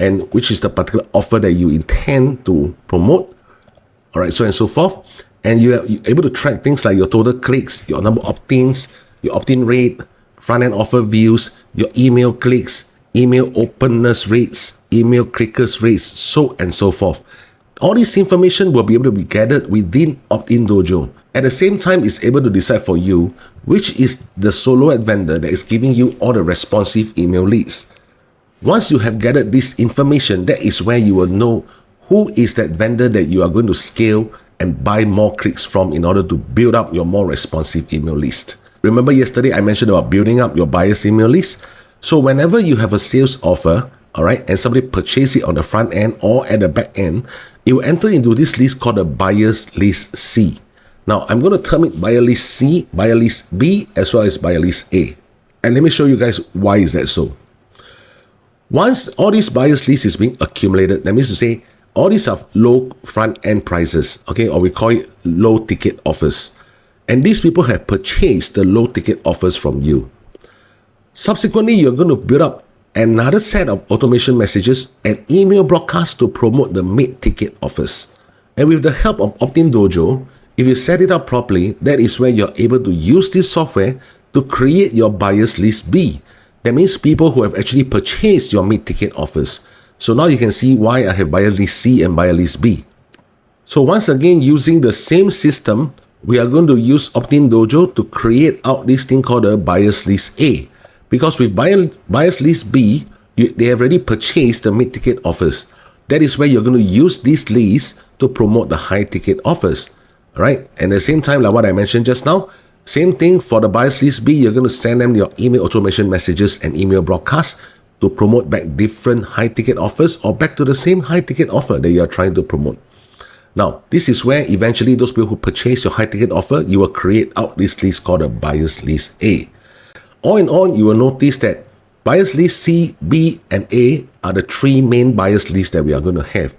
and which is the particular offer that you intend to promote, all right, so and so forth. And you're able to track things like your total clicks, your number of opt-ins, your opt-in rate, front-end offer views, your email clicks, email openness rates, email clickers rates, so and so forth. All this information will be able to be gathered within Opt-in Dojo. At the same time, it's able to decide for you which is the solo ad vendor that is giving you all the responsive email leads. Once you have gathered this information, that is where you will know who is that vendor that you are going to scale and buy more clicks from in order to build up your more responsive email list. Remember yesterday I mentioned about building up your buyer's email list? So whenever you have a sales offer, all right, and somebody purchases it on the front end or at the back end, it will enter into this list called the buyer's list C. Now, I'm going to term it buyer list C, buyer list B, as well as buyer list A. And let me show you guys why is that so. Once all these buyers list is being accumulated, that means to say, all these are low front-end prices, okay, or we call it low-ticket offers. And these people have purchased the low-ticket offers from you. Subsequently, you're going to build up another set of automation messages and email broadcasts to promote the mid-ticket offers. And with the help of Opt-in Dojo, if you set it up properly, that is where you're able to use this software to create your buyers list B. That means people who have actually purchased your mid-ticket offers. So now you can see why I have buyer list C and buyer list B. So once again, using the same system, we are going to use Opt-in Dojo to create out this thing called a buyers list A. Because with buyers list B, they have already purchased the mid-ticket offers. That is where you're going to use this list to promote the high-ticket offers. Right? And at the same time, like what I mentioned just now, same thing for the buyers list B, you're going to send them your email automation messages and email broadcasts to promote back different high-ticket offers or back to the same high-ticket offer that you're trying to promote. Now, this is where eventually those people who purchase your high-ticket offer, you will create out this list called a buyers list A. All in all, you will notice that buyers list C, B, and A are the three main buyers lists that we are going to have.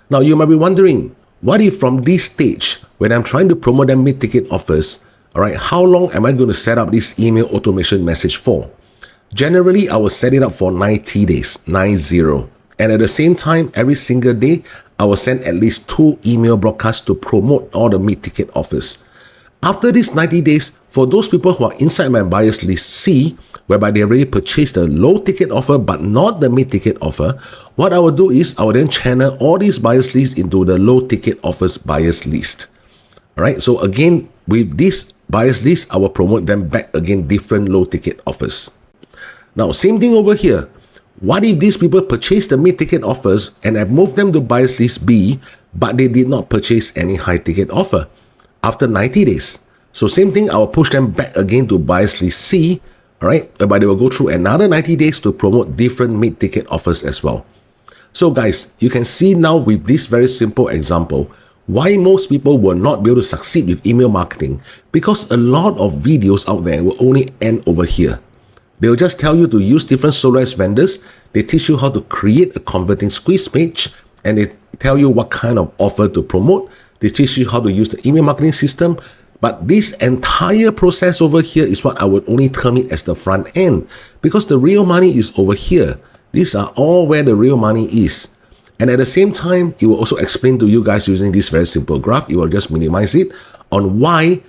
Now, you might be wondering, what if from this stage, when I'm trying to promote them mid-ticket offers, all right, how long am I going to set up this email automation message for? Generally, I will set it up for 90 days, 90. And at the same time, every single day, I will send at least 2 email broadcasts to promote all the mid-ticket offers. After these 90 days, for those people who are inside my buyers list C, whereby they already purchased the low-ticket offer but not the mid-ticket offer, what I will do is I will then channel all these buyers lists into the low-ticket offers buyers list. All right, so again, with this buyers list, I will promote them back again, different low-ticket offers. Now, same thing over here. What if these people purchase the mid-ticket offers and I move them to buyers list B, but they did not purchase any high-ticket offer after 90 days? So same thing, I will push them back again to buyers list C, all right, but they will go through another 90 days to promote different mid-ticket offers as well. So guys, you can see now with this very simple example, why most people will not be able to succeed with email marketing, because a lot of videos out there will only end over here. They'll just tell you to use different SolarX vendors. They teach you how to create a converting squeeze page, and they tell you what kind of offer to promote. They teach you how to use the email marketing system. But this entire process over here is what I would only term it as the front end, because the real money is over here. These are all where the real money is. And at the same time, it will also explain to you guys using this very simple graph. It will just minimize it on why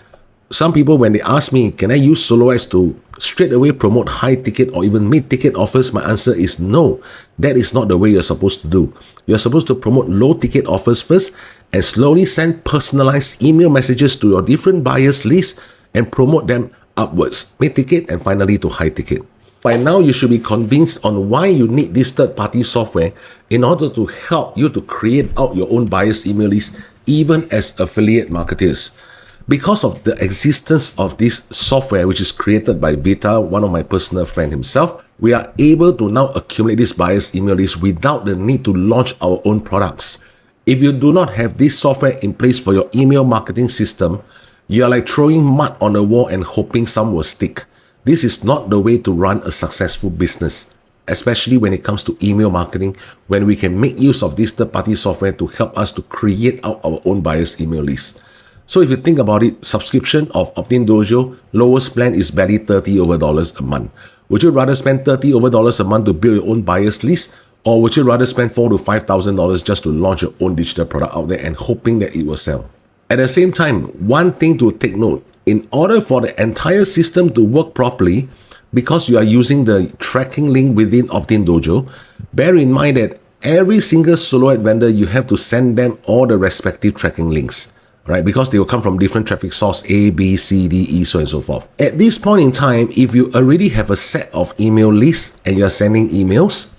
some people, when they ask me, can I use SolarX to straight away promote high ticket or even mid ticket offers? My answer is no. That is not the way you're supposed to do. You're supposed to promote low ticket offers first and slowly send personalized email messages to your different buyers list and promote them upwards, mid ticket and finally to high ticket. By now, you should be convinced on why you need this third-party software in order to help you to create out your own buyers email list, even as affiliate marketers. Because of the existence of this software, which is created by Vita, one of my personal friend himself, we are able to now accumulate this buyers email list without the need to launch our own products. If you do not have this software in place for your email marketing system, you are like throwing mud on a wall and hoping some will stick. This is not the way to run a successful business, especially when it comes to email marketing, when we can make use of this third-party software to help us to create out our own buyers email list. So if you think about it, subscription of Opt-in Dojo, lowest plan is barely $30 a month. Would you rather spend $30 a month to build your own buyers list, or would you rather spend $4,000 to $5,000 just to launch your own digital product out there and hoping that it will sell? At the same time, one thing to take note, in order for the entire system to work properly, because you are using the tracking link within Opt-in Dojo, bear in mind that every single SolarX vendor, you have to send them all the respective tracking links, right? Because they will come from different traffic source A, B, C, D, E, so on and so forth. At this point in time, if you already have a set of email lists and you're sending emails,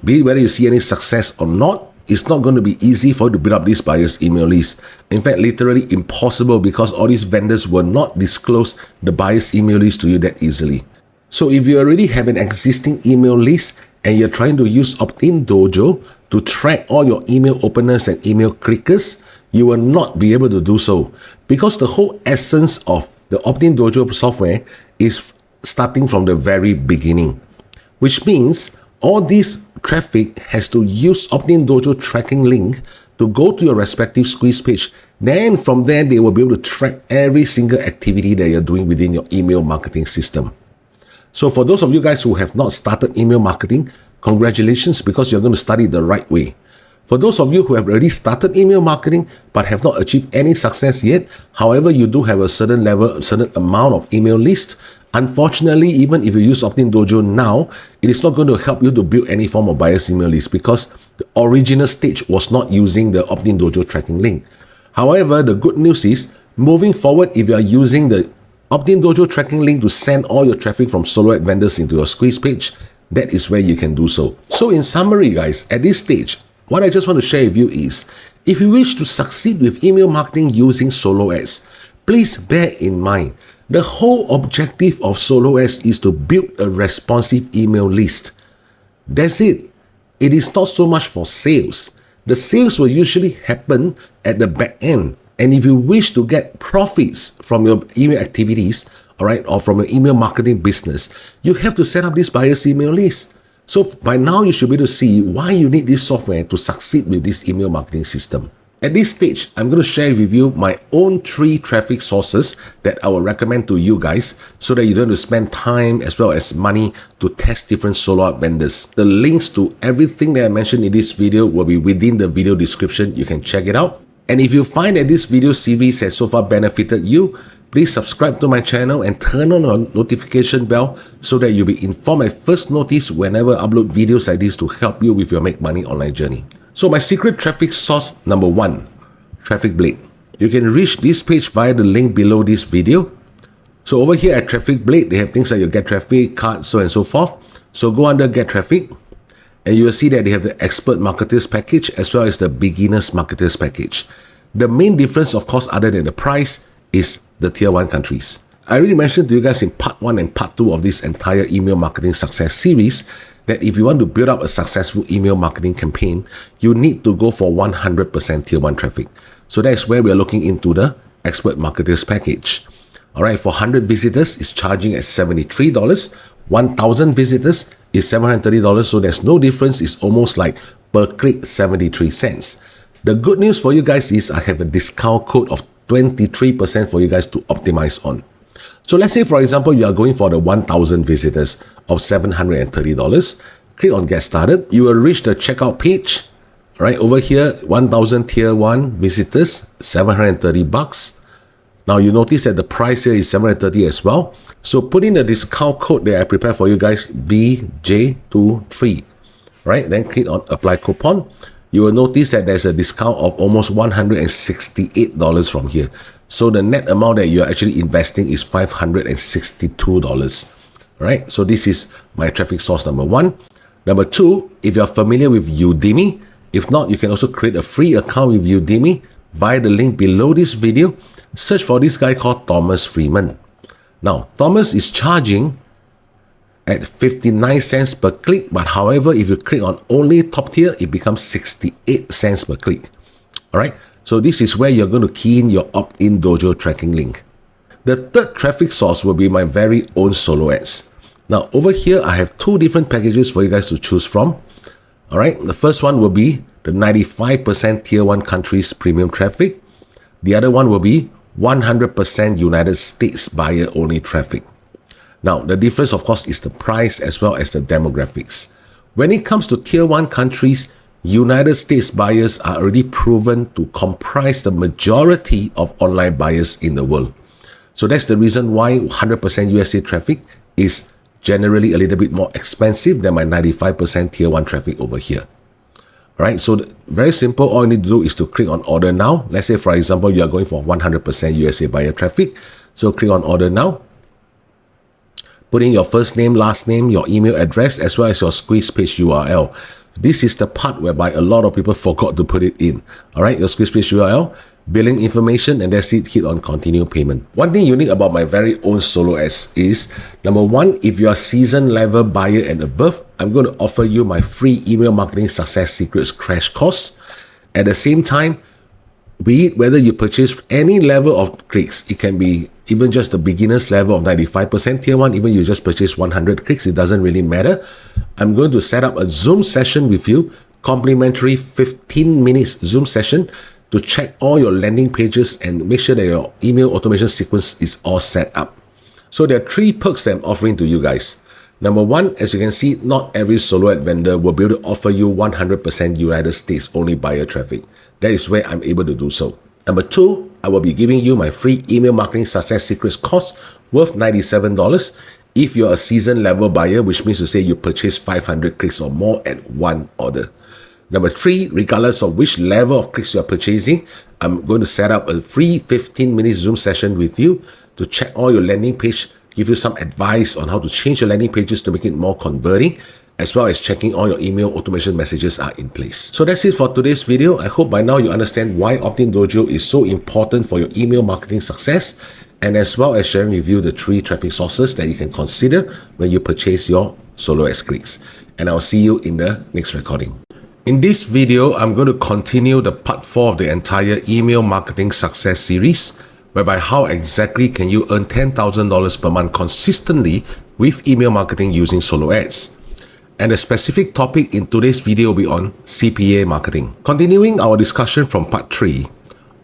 be it whether you see any success or not, it's not going to be easy for you to build up this buyer's email list. In fact, literally impossible, because all these vendors will not disclose the buyer's email list to you that easily. So if you already have an existing email list and you're trying to use Opt-in Dojo to track all your email openers and email clickers, you will not be able to do so, because the whole essence of the Opt-in Dojo software is starting from the very beginning, which means all this traffic has to use Opt-in Dojo tracking link to go to your respective squeeze page. Then from there, they will be able to track every single activity that you're doing within your email marketing system. So for those of you guys who have not started email marketing, congratulations, because you're going to study the right way. For those of you who have already started email marketing but have not achieved any success yet, however, you do have a certain level, a certain amount of email list, unfortunately, even if you use Opt-in Dojo now, it is not going to help you to build any form of buyer's email list, because the original stage was not using the Opt-in Dojo tracking link. However, the good news is, moving forward, if you are using the Opt-in Dojo tracking link to send all your traffic from solo ad vendors into your squeeze page, that is where you can do so. So in summary, guys, at this stage, what I just want to share with you is, if you wish to succeed with email marketing using solo ads, please bear in mind, the whole objective of solo ads is to build a responsive email list. That's it. It is not so much for sales. The sales will usually happen at the back end. And if you wish to get profits from your email activities, all right, or from your email marketing business, you have to set up this buyer's email list. So by now, you should be able to see why you need this software to succeed with this email marketing system. At this stage, I'm going to share with you my own 3 traffic sources that I will recommend to you guys, so that you don't have to spend time as well as money to test different solo ad vendors. The links to everything that I mentioned in this video will be within the video description. You can check it out. And if you find that this video series has so far benefited you, please subscribe to my channel and turn on your notification bell so that you'll be informed at first notice whenever I upload videos like this to help you with your Make Money Online journey. So my secret traffic source number 1, Traffic Blade. You can reach this page via the link below this video. So over here at Traffic Blade, they have things like your Get Traffic, card, so and so forth. So go under Get Traffic, and you will see that they have the Expert Marketers package as well as the Beginners Marketers package. The main difference, of course, other than the price, is the Tier 1 countries. I already mentioned to you guys in part 1 and part 2 of this entire email marketing success series that if you want to build up a successful email marketing campaign, you need to go for 100% Tier 1 traffic. So that's where we're looking into the Expert Marketers package. All right, for 100 visitors, it's charging at $73. 1,000 visitors is $730. So there's no difference. It's almost like per click 73 cents. The good news for you guys is I have a discount code of 23% for you guys to optimize on. So let's say, for example, you are going for the 1,000 visitors of $730. Click on Get Started. You will reach the checkout page. Right over here, 1,000 Tier 1 visitors, $730. Now you notice that the price here is $730 as well. So put in the discount code that I prepared for you guys, BJ23. Right? Then click on Apply Coupon. You will notice that there's a discount of almost $168 from here. So the net amount that you're actually investing is $562. Right? So this is my traffic source number 1. Number 2, if you're familiar with Udemy, if not, you can also create a free account with Udemy via the link below this video. Search for this guy called Thomas Freeman. Now, Thomas is charging at 59 cents per click, but however, if you click on only top tier, it becomes 68 cents per click. All right, so this is where you're going to key in your opt-in dojo tracking link. The third traffic source will be my very own solo ads. Now, over here, I have 2 different packages for you guys to choose from. All right, the first one will be the 95% Tier 1 countries premium traffic. The other one will be 100% United States buyer only traffic. Now, the difference, of course, is the price as well as the demographics. When it comes to Tier 1 countries, United States buyers are already proven to comprise the majority of online buyers in the world. So that's the reason why 100% USA traffic is generally a little bit more expensive than my 95% Tier 1 traffic over here. All right, so very simple. All you need to do is to click on Order Now. Let's say, for example, you are going for 100% USA buyer traffic. So click on Order Now. Put in your first name, last name, your email address, as well as your squeeze page URL. This is the part whereby a lot of people forgot to put it in. All right, your squeeze page URL, billing information, and that's it. Hit on Continue Payment. One thing unique about my very own solo ads is, number 1, if you are seasoned level buyer and above, I'm going to offer you my free email marketing success secrets crash course. At the same time, Be it whether you purchase any level of clicks, it can be even just the beginner's level of 95% tier 1, even you just purchase 100 clicks, it doesn't really matter. I'm going to set up a Zoom session with you, complimentary 15 minutes Zoom session to check all your landing pages and make sure that your email automation sequence is all set up. So there are 3 perks that I'm offering to you guys. Number 1, as you can see, not every solo ad vendor will be able to offer you 100% United States only buyer traffic. That is where I'm able to do so. Number 2, I will be giving you my free email marketing success secrets course worth $97 if you're a seasoned level buyer, which means to say you purchase 500 clicks or more at one order. Number 3, regardless of which level of clicks you are purchasing, I'm going to set up a free 15-minute Zoom session with you to check all your landing page, give you some advice on how to change your landing pages to make it more converting, as well as checking all your email automation messages are in place. So that's it for today's video. I hope by now you understand why Opt-in Dojo is so important for your email marketing success, and as well as sharing with you the 3 traffic sources that you can consider when you purchase your solo ads clicks. And I'll see you in the next recording. In this video, I'm going to continue the part 4 of the entire email marketing success series, whereby how exactly can you earn $10,000 per month consistently with email marketing using solo ads. And the specific topic in today's video will be on CPA marketing. Continuing our discussion from part 3,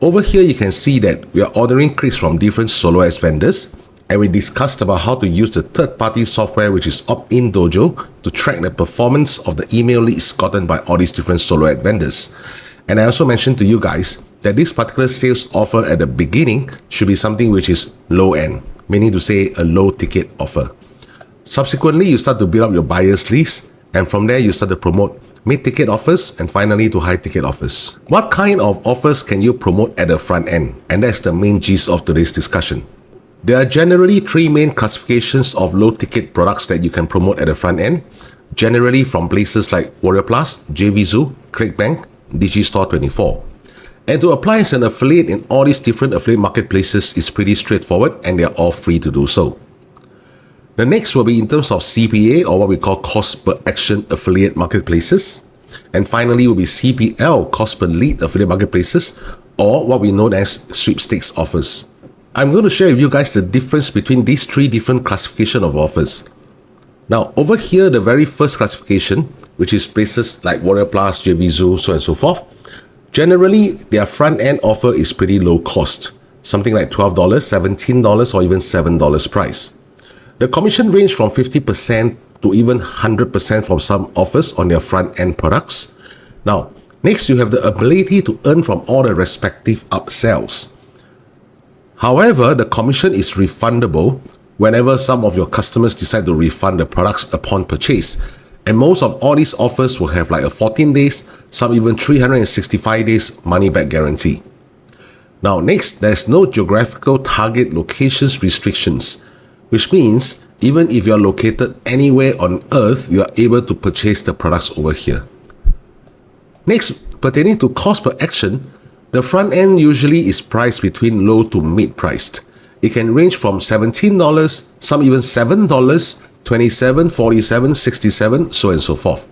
over here you can see that we are ordering clicks from different solo ads vendors, and we discussed about how to use the third-party software which is Opt-in Dojo to track the performance of the email leads gotten by all these different solo ad vendors. And I also mentioned to you guys that this particular sales offer at the beginning should be something which is low end, meaning to say a low ticket offer. Subsequently, you start to build up your buyers list, and from there you start to promote mid-ticket offers and finally to high-ticket offers. What kind of offers can you promote at the front end? And that's the main gist of today's discussion. There are generally 3 main classifications of low-ticket products that you can promote at the front end, generally from places like Warrior Plus, JVZoo, ClickBank, Digistore24. And to apply as an affiliate in all these different affiliate marketplaces is pretty straightforward, and they're all free to do so. The next will be in terms of CPA, or what we call cost per action affiliate marketplaces. And finally will be CPL, cost per lead affiliate marketplaces, or what we know as sweepstakes offers. I'm going to share with you guys the difference between these 3 different classifications of offers. Now, over here, the very first classification, which is places like Warrior Plus, JVZoo, so on and so forth, generally, their front-end offer is pretty low cost, something like $12, $17, or even $7 price. The commission range from 50% to even 100% from some offers on their front-end products. Now, next, you have the ability to earn from all the respective upsells. However, the commission is refundable whenever some of your customers decide to refund the products upon purchase. And most of all these offers will have like a 14 days, some even 365 days money back guarantee. Now next, there's no geographical target locations restrictions, which means even if you're located anywhere on earth, you are able to purchase the products over here. Next, pertaining to cost per action, the front end usually is priced between low to mid priced. It can range from $17, some even $7, $27, $47, $67, so and so forth.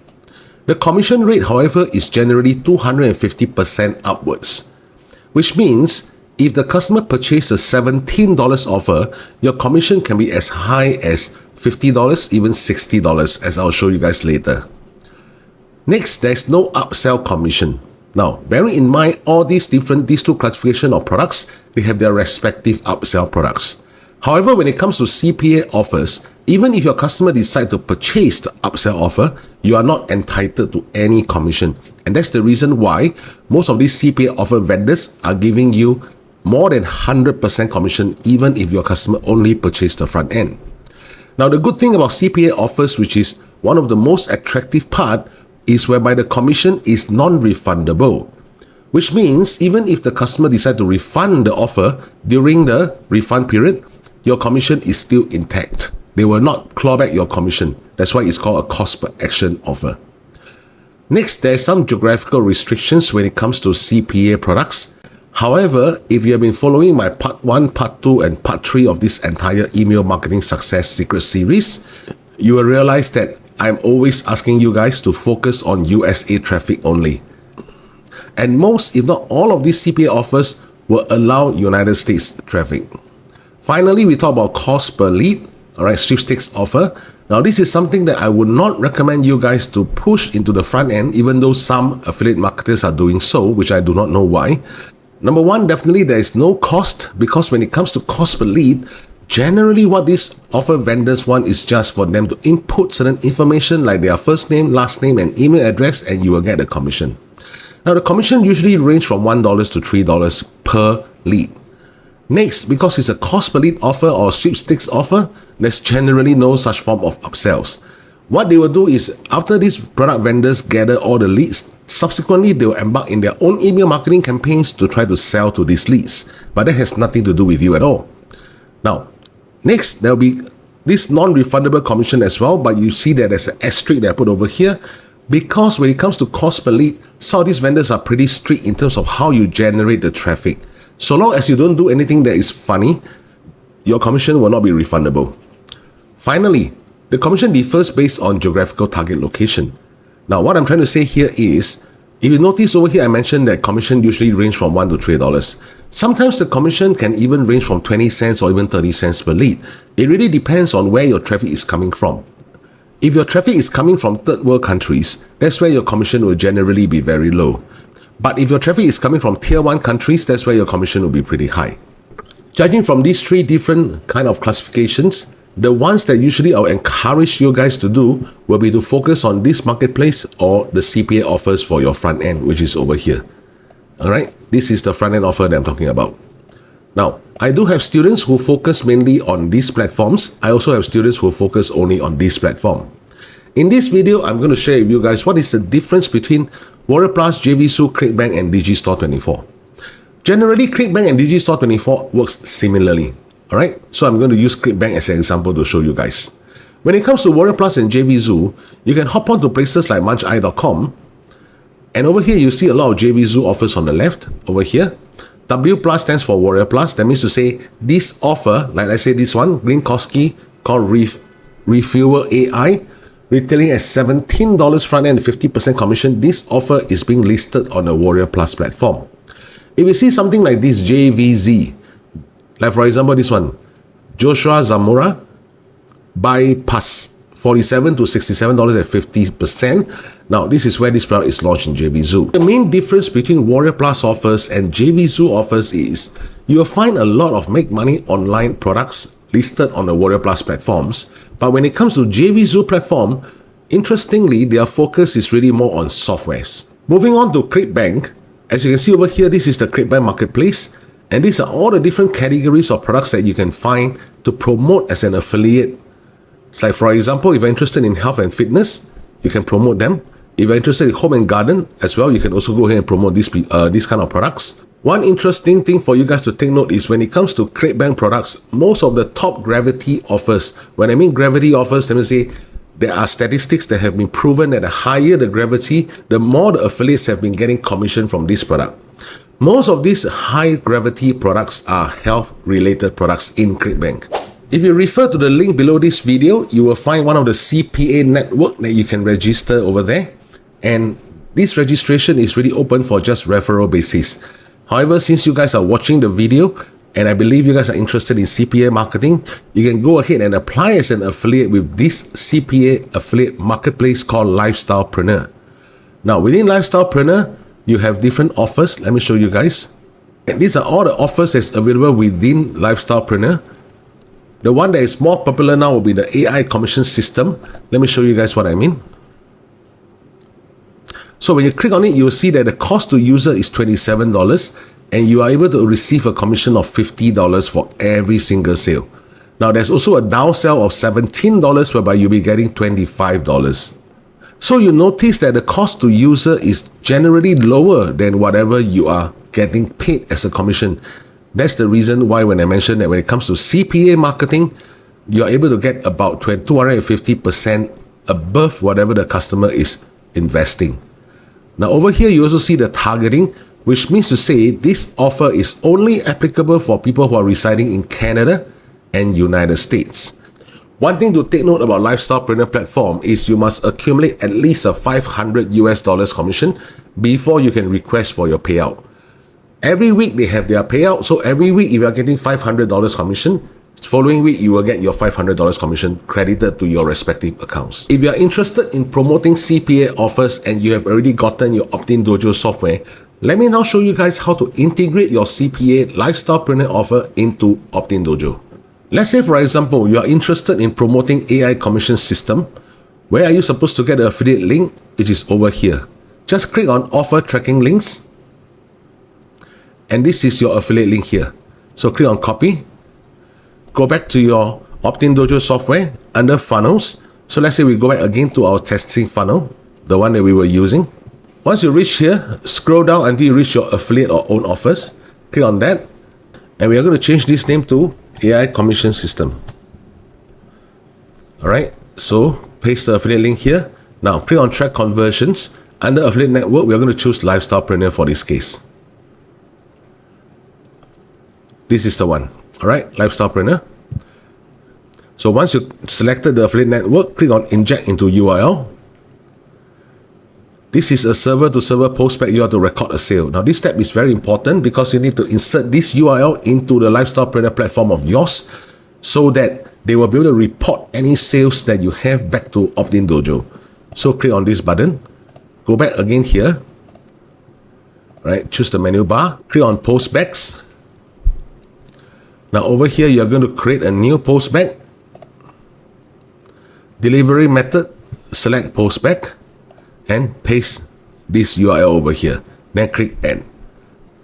The commission rate, however, is generally 250% upwards, which means if the customer purchases $17 offer, your commission can be as high as $50, even $60, as I'll show you guys later. Next, there's no upsell commission. Now, bearing in mind all these 2 classifications of products, they have their respective upsell products. However, when it comes to CPA offers, even if your customer decides to purchase the upsell offer, you are not entitled to any commission. And that's the reason why most of these CPA offer vendors are giving you more than 100% commission, even if your customer only purchased the front end. Now, the good thing about CPA offers, which is one of the most attractive part, is whereby the commission is non-refundable, which means even if the customer decides to refund the offer during the refund period, your commission is still intact. They will not claw back your commission. That's why it's called a cost per action offer. Next, there are some geographical restrictions when it comes to CPA products. However, if you have been following my part 1, part 2, and part 3 of this entire email marketing success secret series, you will realize that I'm always asking you guys to focus on USA traffic only. And most, if not all of these CPA offers will allow United States traffic. Finally, we talk about cost per lead, all right, sweepstakes offer. Now, this is something that I would not recommend you guys to push into the front end, even though some affiliate marketers are doing so, which I do not know why. Number one, definitely there is no cost, because when it comes to cost per lead, generally what these offer vendors want is just for them to input certain information like their first name, last name, and email address, and you will get a commission. Now, the commission usually range from $1 to $3 per lead. Next, because it's a cost per lead offer or sweepstakes offer, there's generally no such form of upsells. What they will do is, after these product vendors gather all the leads, subsequently they will embark in their own email marketing campaigns to try to sell to these leads. But that has nothing to do with you at all. Now, next, there will be this non-refundable commission as well, but you see that there's an asterisk that I put over here, because when it comes to cost per lead, some of these vendors are pretty strict in terms of how you generate the traffic. So long as you don't do anything that is funny, your commission will not be refundable. Finally, the commission differs based on geographical target location. Now, what I'm trying to say here is, if you notice over here, I mentioned that commission usually range from $1 to $3. Sometimes the commission can even range from 20 cents or even 30 cents per lead. It really depends on where your traffic is coming from. If your traffic is coming from third world countries, that's where your commission will generally be very low. But if your traffic is coming from tier 1 countries, that's where your commission will be pretty high. Judging from these three different kind of classifications, the ones that usually I'll encourage you guys to do will be to focus on this marketplace or the CPA offers for your front end, which is over here. All right, this is the front end offer that I'm talking about. Now, I do have students who focus mainly on these platforms. I also have students who focus only on this platform. In this video, I'm going to share with you guys what is the difference between Warrior Plus, JVZoo, ClickBank, and Digistore24. Generally, ClickBank and Digistore24 works similarly. All right, so I'm going to use ClickBank as an example to show you guys. When it comes to Warrior Plus and JVZoo, you can hop on to places like muncheye.com, and over here you see a lot of JVZoo offers on the left. Over here, W Plus stands for Warrior Plus. That means to say this offer, like let's say this one, Green Koski, called Refuel AI, retailing at $17 front end, 50% commission. This offer is being listed on the Warrior Plus platform. If you see something like this, JVZ, like for example this one, Joshua Zamora, bypass $47 to $67 at 50%. Now, this is where this product is launched in JVZoo. The main difference between Warrior Plus offers and JVZoo offers is you'll find a lot of make money online products listed on the Warrior Plus platforms. But when it comes to JVZoo platform, interestingly, their focus is really more on softwares. Moving on to ClickBank, as you can see over here, this is the ClickBank marketplace. And these are all the different categories of products that you can find to promote as an affiliate. It's like, for example, if you're interested in health and fitness, you can promote them. If you're interested in home and garden as well, you can also go ahead and promote these kind of products. One interesting thing for you guys to take note is when it comes to ClickBank products, most of the top gravity offers, when I mean gravity offers, let me say there are statistics that have been proven that the higher the gravity, the more the affiliates have been getting commission from this product. Most of these high gravity products are health related products in ClickBank. If you refer to the link below this video, you will find one of the CPA network that you can register over there. And this registration is really open for just referral basis. However, since you guys are watching the video, and I believe you guys are interested in CPA marketing, you can go ahead and apply as an affiliate with this CPA affiliate marketplace called Lifestylepreneur. Now, within Lifestylepreneur, you have different offers. Let me show you guys. And these are all the offers that's available within Lifestylepreneur. The one that is more popular now will be the AI commission system. Let me show you guys what I mean. So when you click on it, you'll see that the cost to user is $27 and you are able to receive a commission of $50 for every single sale. Now there's also a downsell of $17 whereby you'll be getting $25. So you notice that the cost to user is generally lower than whatever you are getting paid as a commission. That's the reason why when I mentioned that when it comes to CPA marketing, you're able to get about 250% above whatever the customer is investing. Now over here, you also see the targeting, which means to say this offer is only applicable for people who are residing in Canada and United States. One thing to take note about Lifestylepreneur platform is you must accumulate at least a $500 commission before you can request for your payout. Every week they have their payout, so every week if you are getting $500 commission, following week you will get your $500 commission credited to your respective accounts. If you are interested in promoting CPA offers and you have already gotten your Opt-in Dojo software, let me now show you guys how to integrate your CPA Lifestylepreneur offer into Opt-in Dojo. Let's say, for example, you are interested in promoting AI commission system. Where are you supposed to get the affiliate link? It is over here. Just click on offer tracking links. And this is your affiliate link here. So click on copy. Go back to your Opt-in Dojo software under funnels. So let's say we go back again to our testing funnel, the one that we were using. Once you reach here, scroll down until you reach your affiliate or own offers. Click on that. And we are going to change this name to AI Commission System. Alright, so paste the affiliate link here. Now click on track conversions. Under affiliate network, we are going to choose Lifestylepreneur for this case. This is the one. Alright, Lifestylepreneur. So once you selected the affiliate network, click on inject into URL. This is a server-to-server postback. You have to record a sale. Now this step is very important because you need to insert this URL into the Lifestylepreneur platform of yours so that they will be able to report any sales that you have back to Opt-in Dojo. So click on this button. Go back again here. Right, choose the menu bar. Click on postbacks. Now over here, you're going to create a new postback. Delivery method, select postback. And paste this URL over here. Then click Add.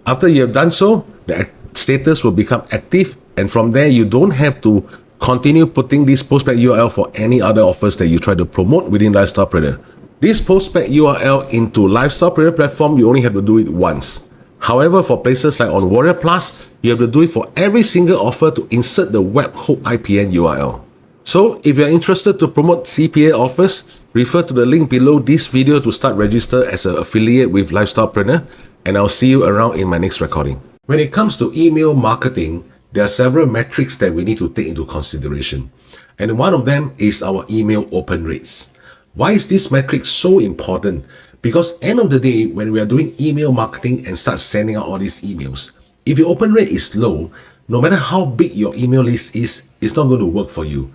After you have done so, the status will become active, and from there you don't have to continue putting this postback URL for any other offers that you try to promote within Lifestylepreneur. This postback URL into Lifestylepreneur platform, you only have to do it once. However, for places like on Warrior Plus, you have to do it for every single offer to insert the webhook IPN URL. So if you're interested to promote CPA offers, refer to the link below this video to start register as an affiliate with Lifestylepreneur, and I'll see you around in my next recording. When it comes to email marketing, there are several metrics that we need to take into consideration. And one of them is our email open rates. Why is this metric so important? Because end of the day, when we are doing email marketing and start sending out all these emails, if your open rate is low, no matter how big your email list is, it's not going to work for you.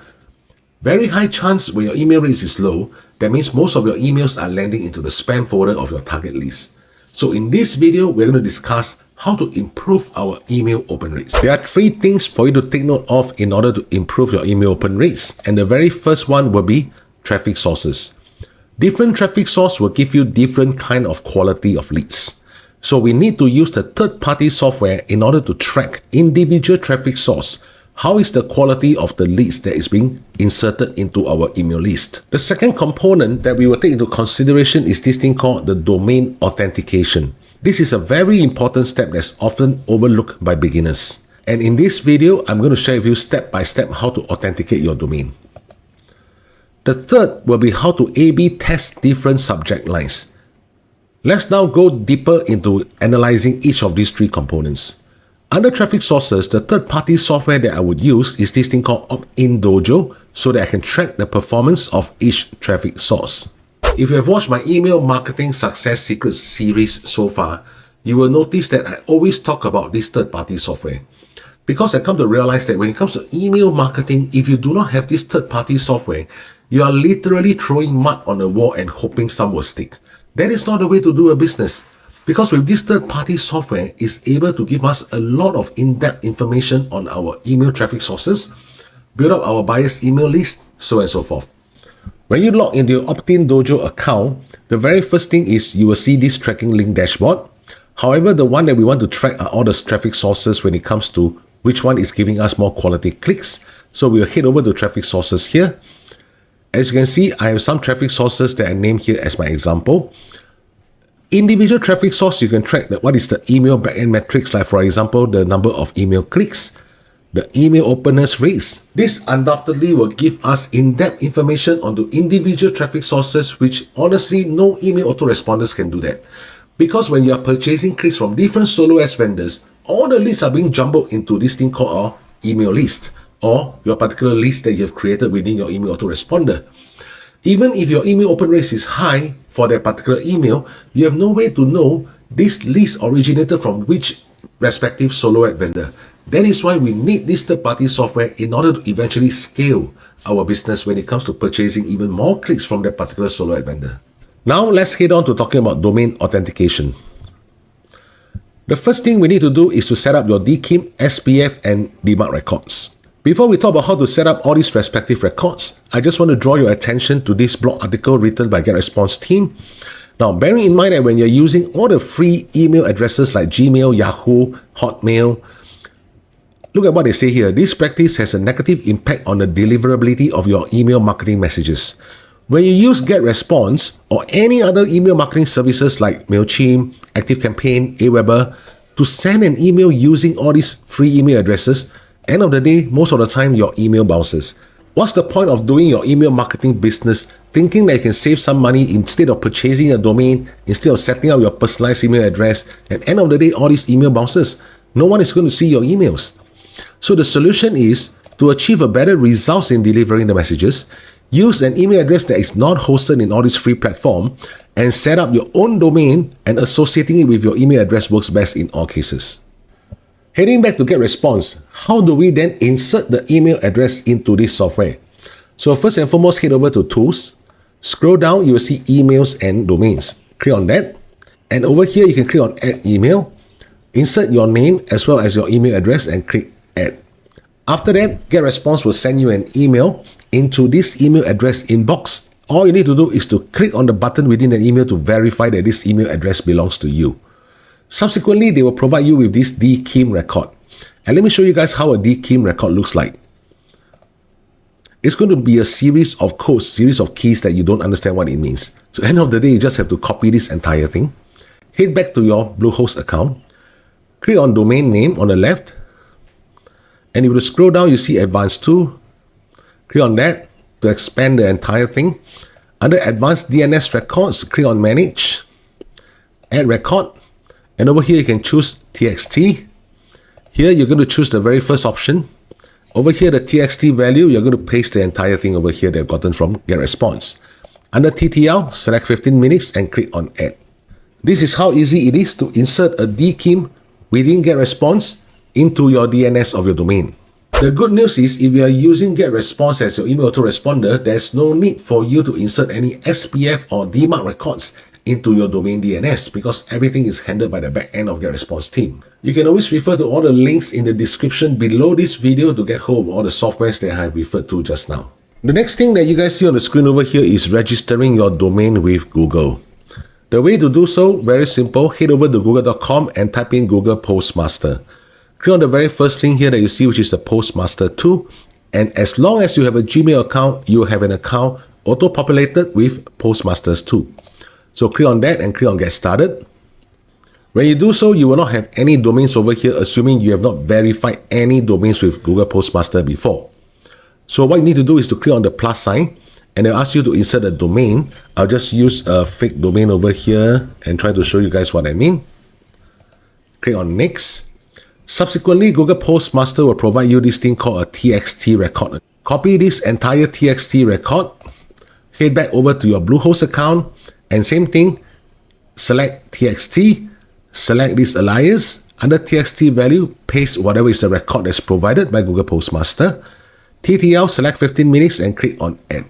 Very high chance when your email rate is low, that means most of your emails are landing into the spam folder of your target list. So in this video, we're going to discuss how to improve our email open rates. There are 3 things for you to take note of in order to improve your email open rates. And the very first one will be traffic sources. Different traffic source will give you different kind of quality of leads. So we need to use the third-party software in order to track individual traffic source. How is the quality of the leads that is being inserted into our email list? The second component that we will take into consideration is this thing called the domain authentication. This is a very important step that's often overlooked by beginners. And in this video, I'm going to share with you step by step how to authenticate your domain. The third will be how to A/B test different subject lines. Let's now go deeper into analyzing each of these 3 components. Under traffic sources, the third-party software that I would use is this thing called Opt-in Dojo so that I can track the performance of each traffic source. If you have watched my email marketing success secrets series so far, you will notice that I always talk about this third-party software. Because I come to realize that when it comes to email marketing, if you do not have this third-party software, you are literally throwing mud on the wall and hoping some will stick. That is not the way to do a business. Because with this third-party software, it's able to give us a lot of in-depth information on our email traffic sources, build up our buyers' email list, so on and so forth. When you log into your Opt-in Dojo account, the very first thing is you will see this tracking link dashboard. However, the one that we want to track are all the traffic sources when it comes to which one is giving us more quality clicks. So we'll head over to traffic sources here. As you can see, I have some traffic sources that I named here as my example. Individual traffic source, you can track what is the email backend metrics, like for example, the number of email clicks, the email openers rates. This undoubtedly will give us in-depth information on the individual traffic sources, which honestly, no email autoresponders can do that. Because when you are purchasing clicks from different solo ads vendors, all the leads are being jumbled into this thing called our email list, or your particular list that you have created within your email autoresponder. Even if your email open rate is high, for that particular email, you have no way to know this list originated from which respective solo ad vendor. That is why we need this third-party software in order to eventually scale our business when it comes to purchasing even more clicks from that particular solo ad vendor. Now let's head on to talking about domain authentication. The first thing we need to do is to set up your DKIM, SPF, and DMARC records. Before we talk about how to set up all these respective records, I just want to draw your attention to this blog article written by GetResponse team. Now, bearing in mind that when you're using all the free email addresses like Gmail, Yahoo, Hotmail, look at what they say here. This practice has a negative impact on the deliverability of your email marketing messages. When you use GetResponse or any other email marketing services like MailChimp, ActiveCampaign, Aweber, to send an email using all these free email addresses, end of the day, most of the time, your email bounces. What's the point of doing your email marketing business thinking that you can save some money instead of purchasing a domain, instead of setting up your personalized email address, and end of the day, all these email bounces? No one is going to see your emails. So the solution is to achieve a better results in delivering the messages. Use an email address that is not hosted in all these free platforms and set up your own domain, and associating it with your email address works best in all cases. Heading back to GetResponse, how do we then insert the email address into this software? So first and foremost, head over to Tools. Scroll down, you will see Emails and Domains. Click on that. And over here, you can click on Add Email. Insert your name as well as your email address and click Add. After that, GetResponse will send you an email into this email address inbox. All you need to do is to click on the button within the email to verify that this email address belongs to you. Subsequently, they will provide you with this DKIM record. And let me show you guys how a DKIM record looks like. It's going to be a series of codes, series of keys that you don't understand what it means. So at the end of the day, you just have to copy this entire thing. Head back to your Bluehost account. Click on Domain Name on the left. And if you scroll down, you see Advanced 2. Click on that to expand the entire thing. Under Advanced DNS Records, click on Manage. Add Record. And over here, you can choose TXT. Here, you're going to choose the very first option. Over here, the TXT value, you're going to paste the entire thing over here that I've gotten from GetResponse. Under TTL, select 15 minutes and click on Add. This is how easy it is to insert a DKIM within GetResponse into your DNS of your domain. The good news is, if you are using GetResponse as your email autoresponder, there's no need for you to insert any SPF or DMARC records into your domain DNS because everything is handled by the back end of GetResponse team. You can always refer to all the links in the description below this video to get hold of all the softwares that I have referred to just now. The next thing that you guys see on the screen over here is registering your domain with Google. The way to do so, very simple. Head over to google.com and type in Google Postmaster. Click on the very first link here that you see, which is the Postmaster 2. And as long as you have a Gmail account, you have an account auto-populated with Postmasters 2. So click on that and click on Get Started. When you do so, you will not have any domains over here, assuming you have not verified any domains with Google Postmaster before. So what you need to do is to click on the plus sign, and they'll ask you to insert a domain. I'll just use a fake domain over here and try to show you guys what I mean. Click on Next. Subsequently, Google Postmaster will provide you this thing called a TXT record. Copy this entire TXT record, head back over to your Bluehost account, and same thing, select TXT, select this alias, under TXT value, paste whatever is the record that's provided by Google Postmaster. TTL, select 15 minutes and click on Add.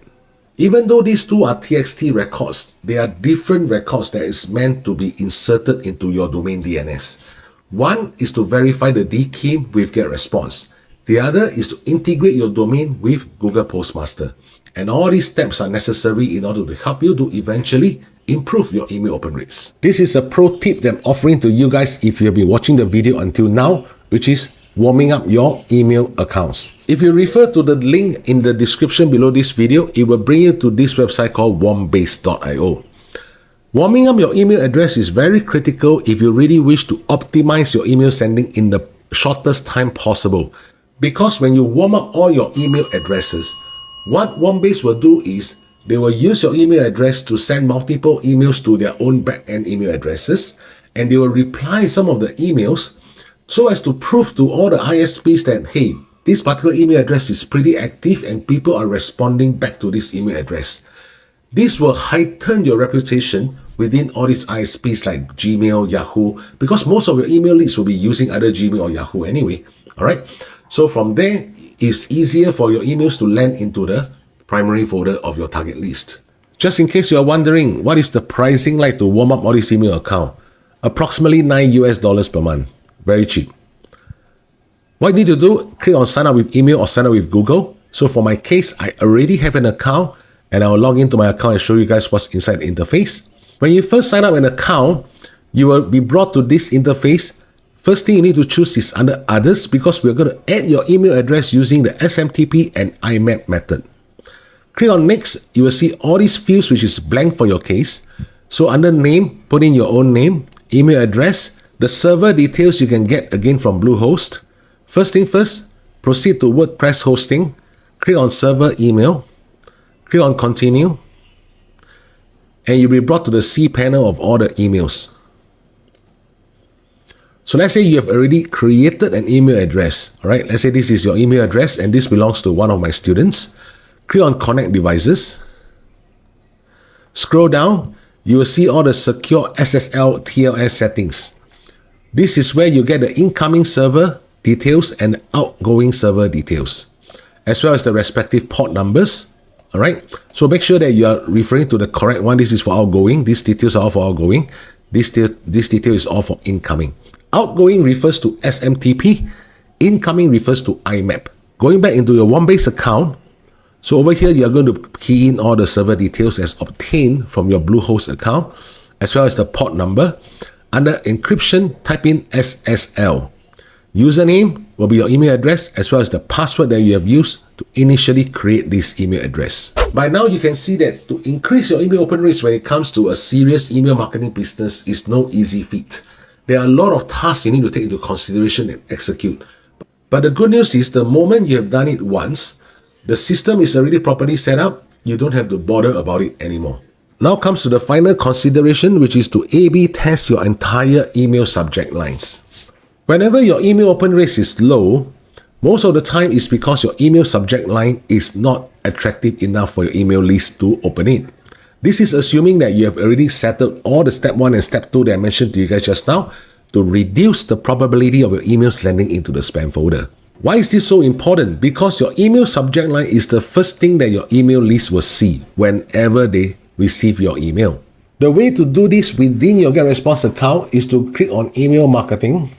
Even though these two are TXT records, they are different records that is meant to be inserted into your domain DNS. One is to verify the DKIM with GetResponse. The other is to integrate your domain with Google Postmaster. And all these steps are necessary in order to help you to eventually improve your email open rates. This is a pro tip that I'm offering to you guys if you've been watching the video until now, which is warming up your email accounts. If you refer to the link in the description below this video, it will bring you to this website called warmbase.io. Warming up your email address is very critical if you really wish to optimize your email sending in the shortest time possible. Because when you warm up all your email addresses, what Warmbase will do is they will use your email address to send multiple emails to their own back-end email addresses, and they will reply some of the emails so as to prove to all the ISPs that, hey, this particular email address is pretty active and people are responding back to this email address. This will heighten your reputation within all these ISPs like Gmail, Yahoo, because most of your email leads will be using either Gmail or Yahoo anyway. All right. So from there, it's easier for your emails to land into the primary folder of your target list. Just in case you are wondering, what is the pricing like to warm up all this email account? Approximately $9 per month. Very cheap. What you need to do, click on sign up with email or sign up with Google. So for my case, I already have an account and I'll log into my account and show you guys what's inside the interface. When you first sign up an account, you will be brought to this interface. First thing you need to choose is under others because we're going to add your email address using the SMTP and IMAP method. Click on next, you will see all these fields which is blank for your case. So under name, put in your own name, email address, the server details you can get again from Bluehost. First thing first, proceed to WordPress hosting, click on server email, click on continue, and you'll be brought to the C panel of all the emails. So let's say you have already created an email address. All right, let's say this is your email address and this belongs to one of my students. Click on connect devices. Scroll down, you will see all the secure SSL TLS settings. This is where you get the incoming server details and outgoing server details, as well as the respective port numbers. All right. So make sure that you are referring to the correct one. This is for outgoing. These details are all for outgoing. This detail is all for incoming. Outgoing refers to SMTP. Incoming refers to IMAP. Going back into your OneBase account. So over here, you are going to key in all the server details as obtained from your Bluehost account, as well as the port number. Under encryption, type in SSL. Username will be your email address as well as the password that you have used to initially create this email address. By now, you can see that to increase your email open rates when it comes to a serious email marketing business is no easy feat. There are a lot of tasks you need to take into consideration and execute. But the good news is the moment you have done it once, the system is already properly set up, you don't have to bother about it anymore. Now comes to the final consideration, which is to A/B test your entire email subject lines. Whenever your email open rate is low, most of the time it's because your email subject line is not attractive enough for your email list to open it. This is assuming that you have already settled all the step 1 and step 2 that I mentioned to you guys just now to reduce the probability of your emails landing into the spam folder. Why is this so important? Because your email subject line is the first thing that your email list will see whenever they receive your email. The way to do this within your GetResponse account is to click on email marketing.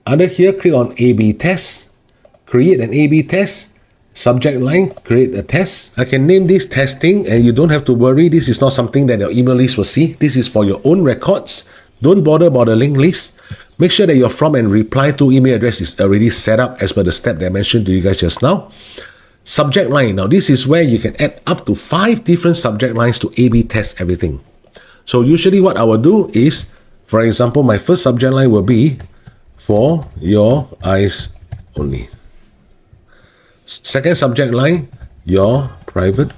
Under here, click on A/B test, create an A/B test, subject line, create a test. I can name this testing and you don't have to worry. This is not something that your email list will see. This is for your own records. Don't bother about the link list. Make sure that your from and reply to email address is already set up as per the step that I mentioned to you guys just now. Subject line. Now this is where you can add up to 5 different subject lines to A/B test everything. So usually what I will do is, for example, my first subject line will be for your eyes only. Second subject line, your private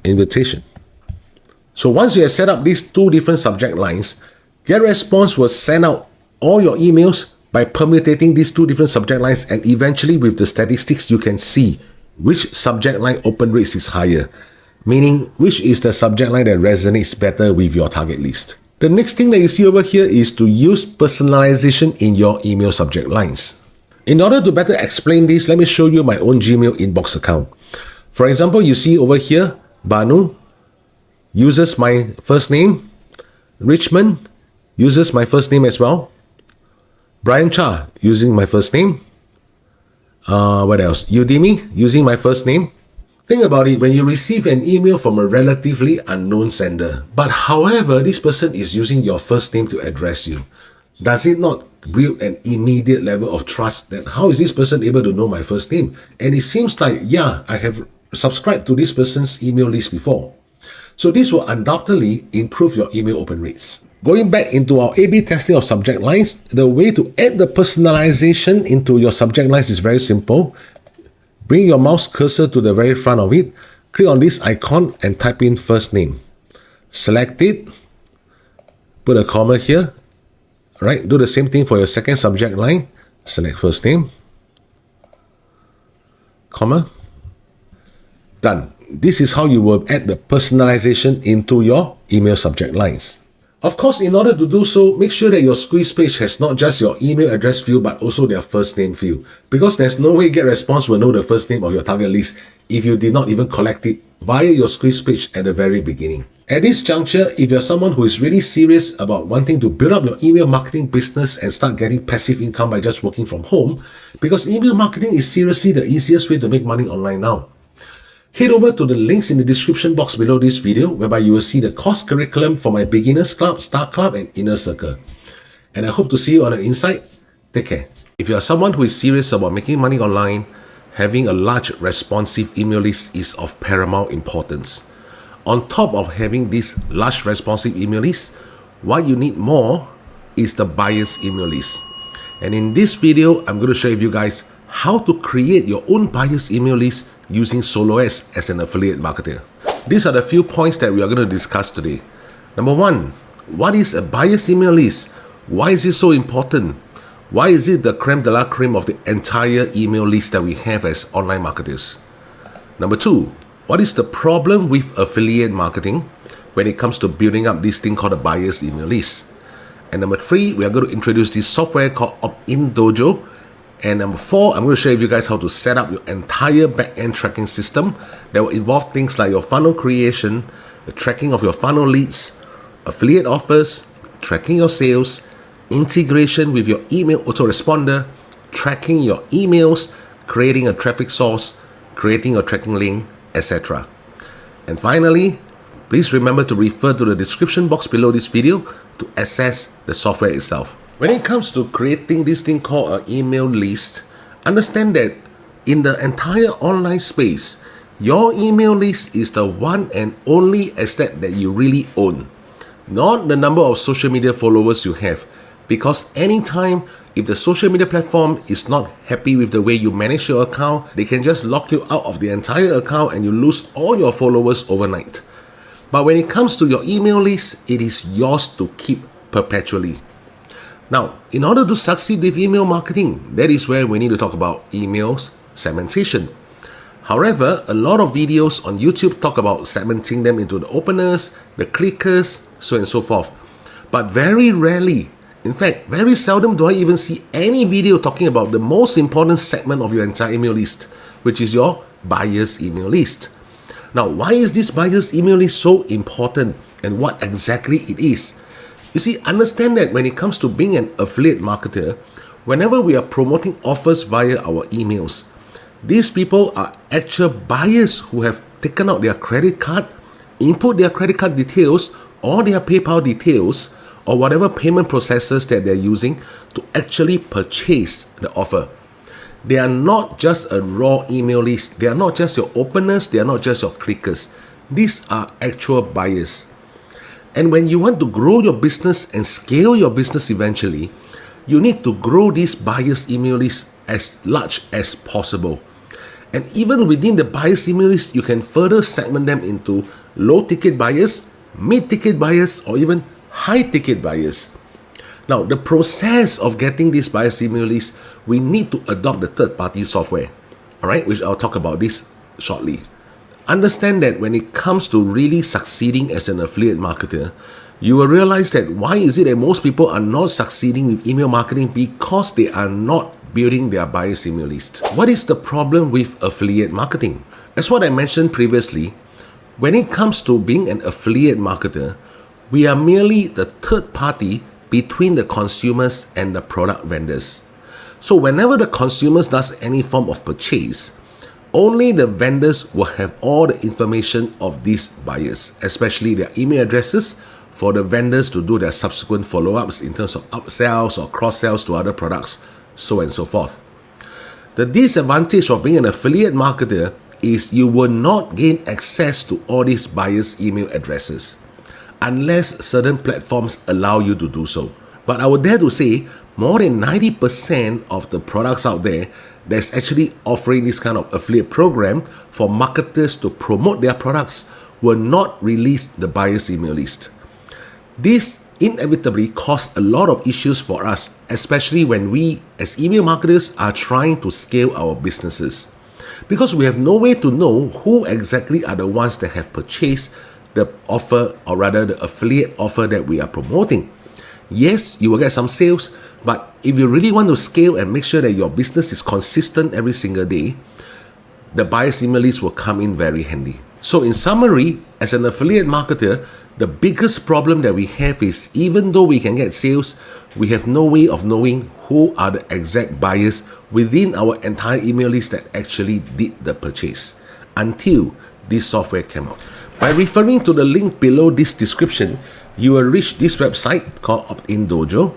invitation. So once you have set up these 2 different subject lines, GetResponse will send out all your emails by permutating these 2 different subject lines, and eventually with the statistics you can see which subject line open rates is higher, meaning which is the subject line that resonates better with your target list. The next thing that you see over here is to use personalization in your email subject lines. In order to better explain this, let me show you my own Gmail inbox account. For example, you see over here, Banu uses my first name, Richmond uses my first name as well, Brian Cha using my first name, what else? Udemy using my first name. Think about it, when you receive an email from a relatively unknown sender, but however, this person is using your first name to address you, does it not build an immediate level of trust that how is this person able to know my first name? And it seems like, yeah, I have subscribed to this person's email list before. So this will undoubtedly improve your email open rates. Going back into our A/B testing of subject lines, the way to add the personalization into your subject lines is very simple. Bring your mouse cursor to the very front of it, click on this icon and type in first name. Select it, put a comma here. Alright, do the same thing for your second subject line. Select first name, comma, done. this is how you will add the personalization into your email subject lines. Of course, in order to do so, make sure that your squeeze page has not just your email address field, but also their first name field. Because there's no way GetResponse will know the first name of your target list if you did not even collect it via your squeeze page at the very beginning. At this juncture, if you're someone who is really serious about wanting to build up your email marketing business and start getting passive income by just working from home, because email marketing is seriously the easiest way to make money online now. Head over to the links in the description box below this video, whereby you will see the course curriculum for my Beginners Club, Start Club, and Inner Circle. And I hope to see you on the inside. Take care. If you are someone who is serious about making money online, having a large responsive email list is of paramount importance. On top of having this large responsive email list, what you need more is the buyer's email list. And in this video, I'm going to share with you guys how to create your own buyer's email list using SoloS as an affiliate marketer. These are the few points that we are going to discuss today. Number one, what is a buyer's email list? Why is it so important? Why is it the creme de la creme of the entire email list that we have as online marketers? Number two, what is the problem with affiliate marketing when it comes to building up this thing called a buyer's email list? And number three, we are going to introduce this software called Opt-in Dojo. And number four, I'm going to share with you guys how to set up your entire back-end tracking system that will involve things like your funnel creation, the tracking of your funnel leads, affiliate offers, tracking your sales, integration with your email autoresponder, tracking your emails, creating a traffic source, creating a tracking link, etc. And finally, please remember to refer to the description box below this video to access the software itself. When it comes to creating this thing called an email list, understand that in the entire online space, your email list is the one and only asset that you really own, not the number of social media followers you have. Because anytime, if the social media platform is not happy with the way you manage your account, they can just lock you out of the entire account and you lose all your followers overnight. But when it comes to your email list, it is yours to keep perpetually. Now, in order to succeed with email marketing, that is where we need to talk about emails segmentation. However, a lot of videos on YouTube talk about segmenting them into the openers, the clickers, so on and so forth. But very rarely, in fact, very seldom do I even see any video talking about the most important segment of your entire email list, which is your buyer's email list. Now, why is this buyer's email list so important and what exactly it is? You see, understand that when it comes to being an affiliate marketer, whenever we are promoting offers via our emails, these people are actual buyers who have taken out their credit card, input their credit card details or their PayPal details or whatever payment processors that they're using to actually purchase the offer. They are not just a raw email list. They are not just your openers. They are not just your clickers. These are actual buyers. And when you want to grow your business and scale your business eventually, you need to grow this buyer's email list as large as possible. And even within the buyer's email list, you can further segment them into low-ticket buyers, mid-ticket buyers, or even high-ticket buyers. Now, the process of getting this buyer's email list, we need to adopt the third-party software, all right, which I'll talk about this shortly. Understand that when it comes to really succeeding as an affiliate marketer, you will realize that why is it that most people are not succeeding with email marketing? Because they are not building their buyer's email list. What is the problem with affiliate marketing? As what I mentioned previously, when it comes to being an affiliate marketer, we are merely the third party between the consumers and the product vendors. So whenever the consumers does any form of purchase, only the vendors will have all the information of these buyers, especially their email addresses, for the vendors to do their subsequent follow-ups in terms of upsells or cross-sells to other products, so on and so forth. The disadvantage of being an affiliate marketer is you will not gain access to all these buyers' email addresses unless certain platforms allow you to do so. But I would dare to say more than 90% of the products out there that's actually offering this kind of affiliate program for marketers to promote their products will not release the buyer's email list. This inevitably cause a lot of issues for us, especially when we as email marketers are trying to scale our businesses. because we have no way to know who exactly are the ones that have purchased the offer, or rather the affiliate offer that we are promoting. Yes, you will get some sales, but if you really want to scale and make sure that your business is consistent every single day, the buyer's email list will come in very handy. So in summary, as an affiliate marketer, the biggest problem that we have is, even though we can get sales, we have no way of knowing who are the exact buyers within our entire email list that actually did the purchase until this software came out. By referring to the link below this description, you will reach this website called Opt-in Dojo.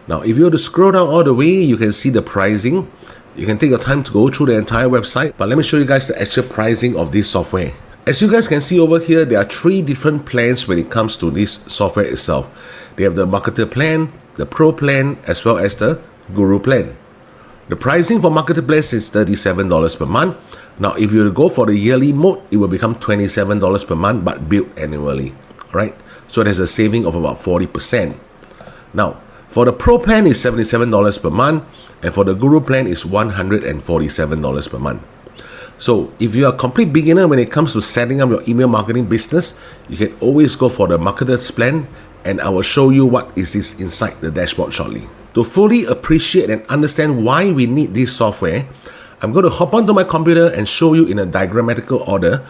Now, if you were to scroll down all the way, you can see the pricing. You can take your time to go through the entire website, but let me show you guys the actual pricing of this software. As you guys can see over here, there are 3 different plans when it comes to this software itself. They have the Marketer plan, the Pro plan, as well as the Guru plan. The pricing for Marketer plan is $37 per month. Now, if you go for the yearly mode, it will become $27 per month, but billed annually, right? So there's a saving of about 40%. Now, for the Pro plan is $77 per month, and for the Guru plan is $147 per month. So if you are a complete beginner when it comes to setting up your email marketing business, you can always go for the Marketer's plan, and I will show you what is this inside the dashboard shortly. To fully appreciate and understand why we need this software, I'm going to hop onto my computer and show you in a diagrammatical order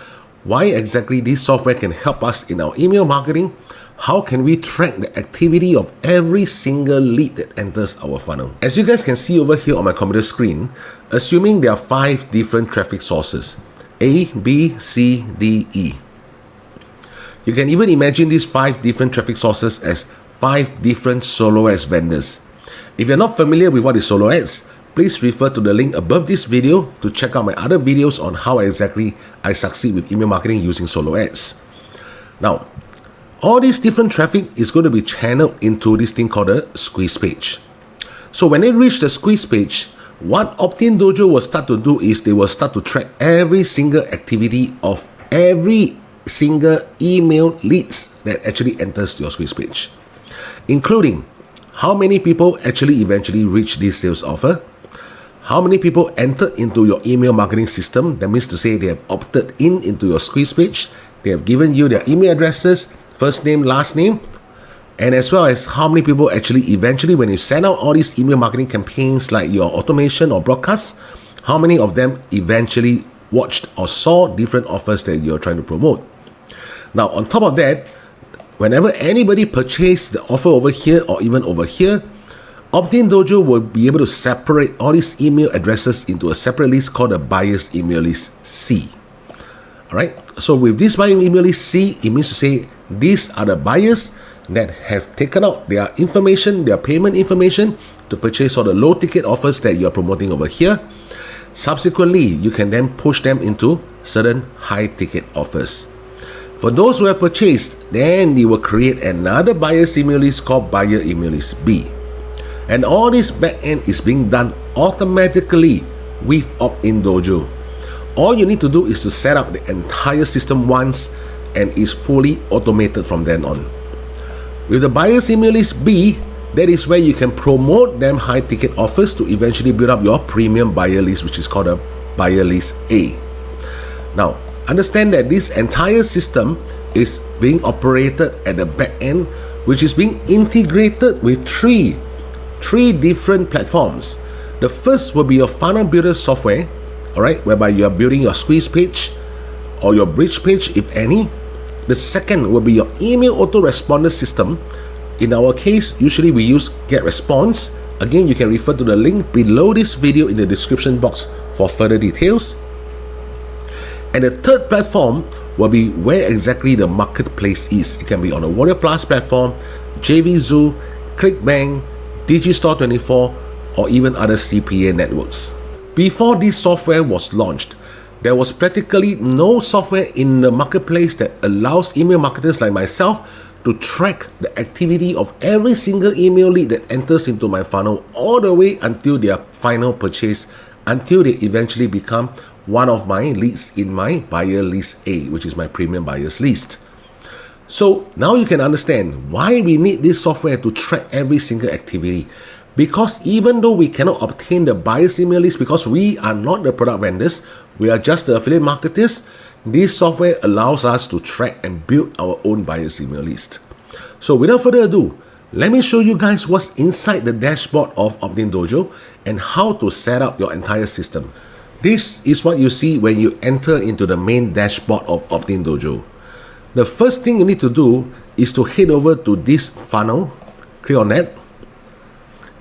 why exactly this software can help us in our email marketing. How can we track the activity of every single lead that enters our funnel? As you guys can see over here on my computer screen, assuming there are 5 different traffic sources, A, B, C, D, E. You can even imagine these 5 different traffic sources as 5 different solo ads vendors. If you're not familiar with what is solo ads, please refer to the link above this video to check out my other videos on how exactly I succeed with email marketing using solo ads. Now, all this different traffic is going to be channeled into this thing called a squeeze page. So when they reach the squeeze page, what Opt-in Dojo will start to do is they will start to track every single activity of every single email leads that actually enters your squeeze page, including how many people actually eventually reach this sales offer, how many people entered into your email marketing system. That means to say they have opted in into your squeeze page, they have given you their email addresses, first name, last name, and as well as how many people actually eventually, when you send out all these email marketing campaigns like your automation or broadcasts, how many of them eventually watched or saw different offers that you're trying to promote. Now, on top of that, whenever anybody purchases the offer over here or even over here, Opt-in Dojo will be able to separate all these email addresses into a separate list called the buyer's email list C. Alright, so with this buyer email list C, it means to say these are the buyers that have taken out their information, their payment information to purchase all the low ticket offers that you're promoting over here. Subsequently, you can then push them into certain high ticket offers. For those who have purchased, then you will create another buyer's email list called buyer email list B. And all this back end is being done automatically with Opt-in Dojo. All you need to do is to set up the entire system once, and is fully automated from then on. With the buyer's email list B, that is where you can promote them high ticket offers to eventually build up your premium buyer list, which is called a buyer list A. Now, understand that this entire system is being operated at the back end, which is being integrated with three different platforms. The first will be your funnel builder software, alright, whereby you are building your squeeze page or your bridge page, if any. The second will be your email autoresponder system. In our case, usually we use GetResponse. Again, you can refer to the link below this video in the description box for further details. And the third platform will be where exactly the marketplace is. It can be on a Warrior Plus platform, JVZoo, ClickBank, Digistore24, or even other CPA networks. Before this software was launched, there was practically no software in the marketplace that allows email marketers like myself to track the activity of every single email lead that enters into my funnel all the way until their final purchase, until they eventually become one of my leads in my buyer list A, which is my premium buyers list. So now you can understand why we need this software to track every single activity. Because even though we cannot obtain the buyer's email list because we are not the product vendors, we are just the affiliate marketers, this software allows us to track and build our own buyer's email list. So without further ado, let me show you guys what's inside the dashboard of OptinDojo and how to set up your entire system. This is what you see when you enter into the main dashboard of OptinDojo. The first thing you need to do is to head over to this funnel, click on that,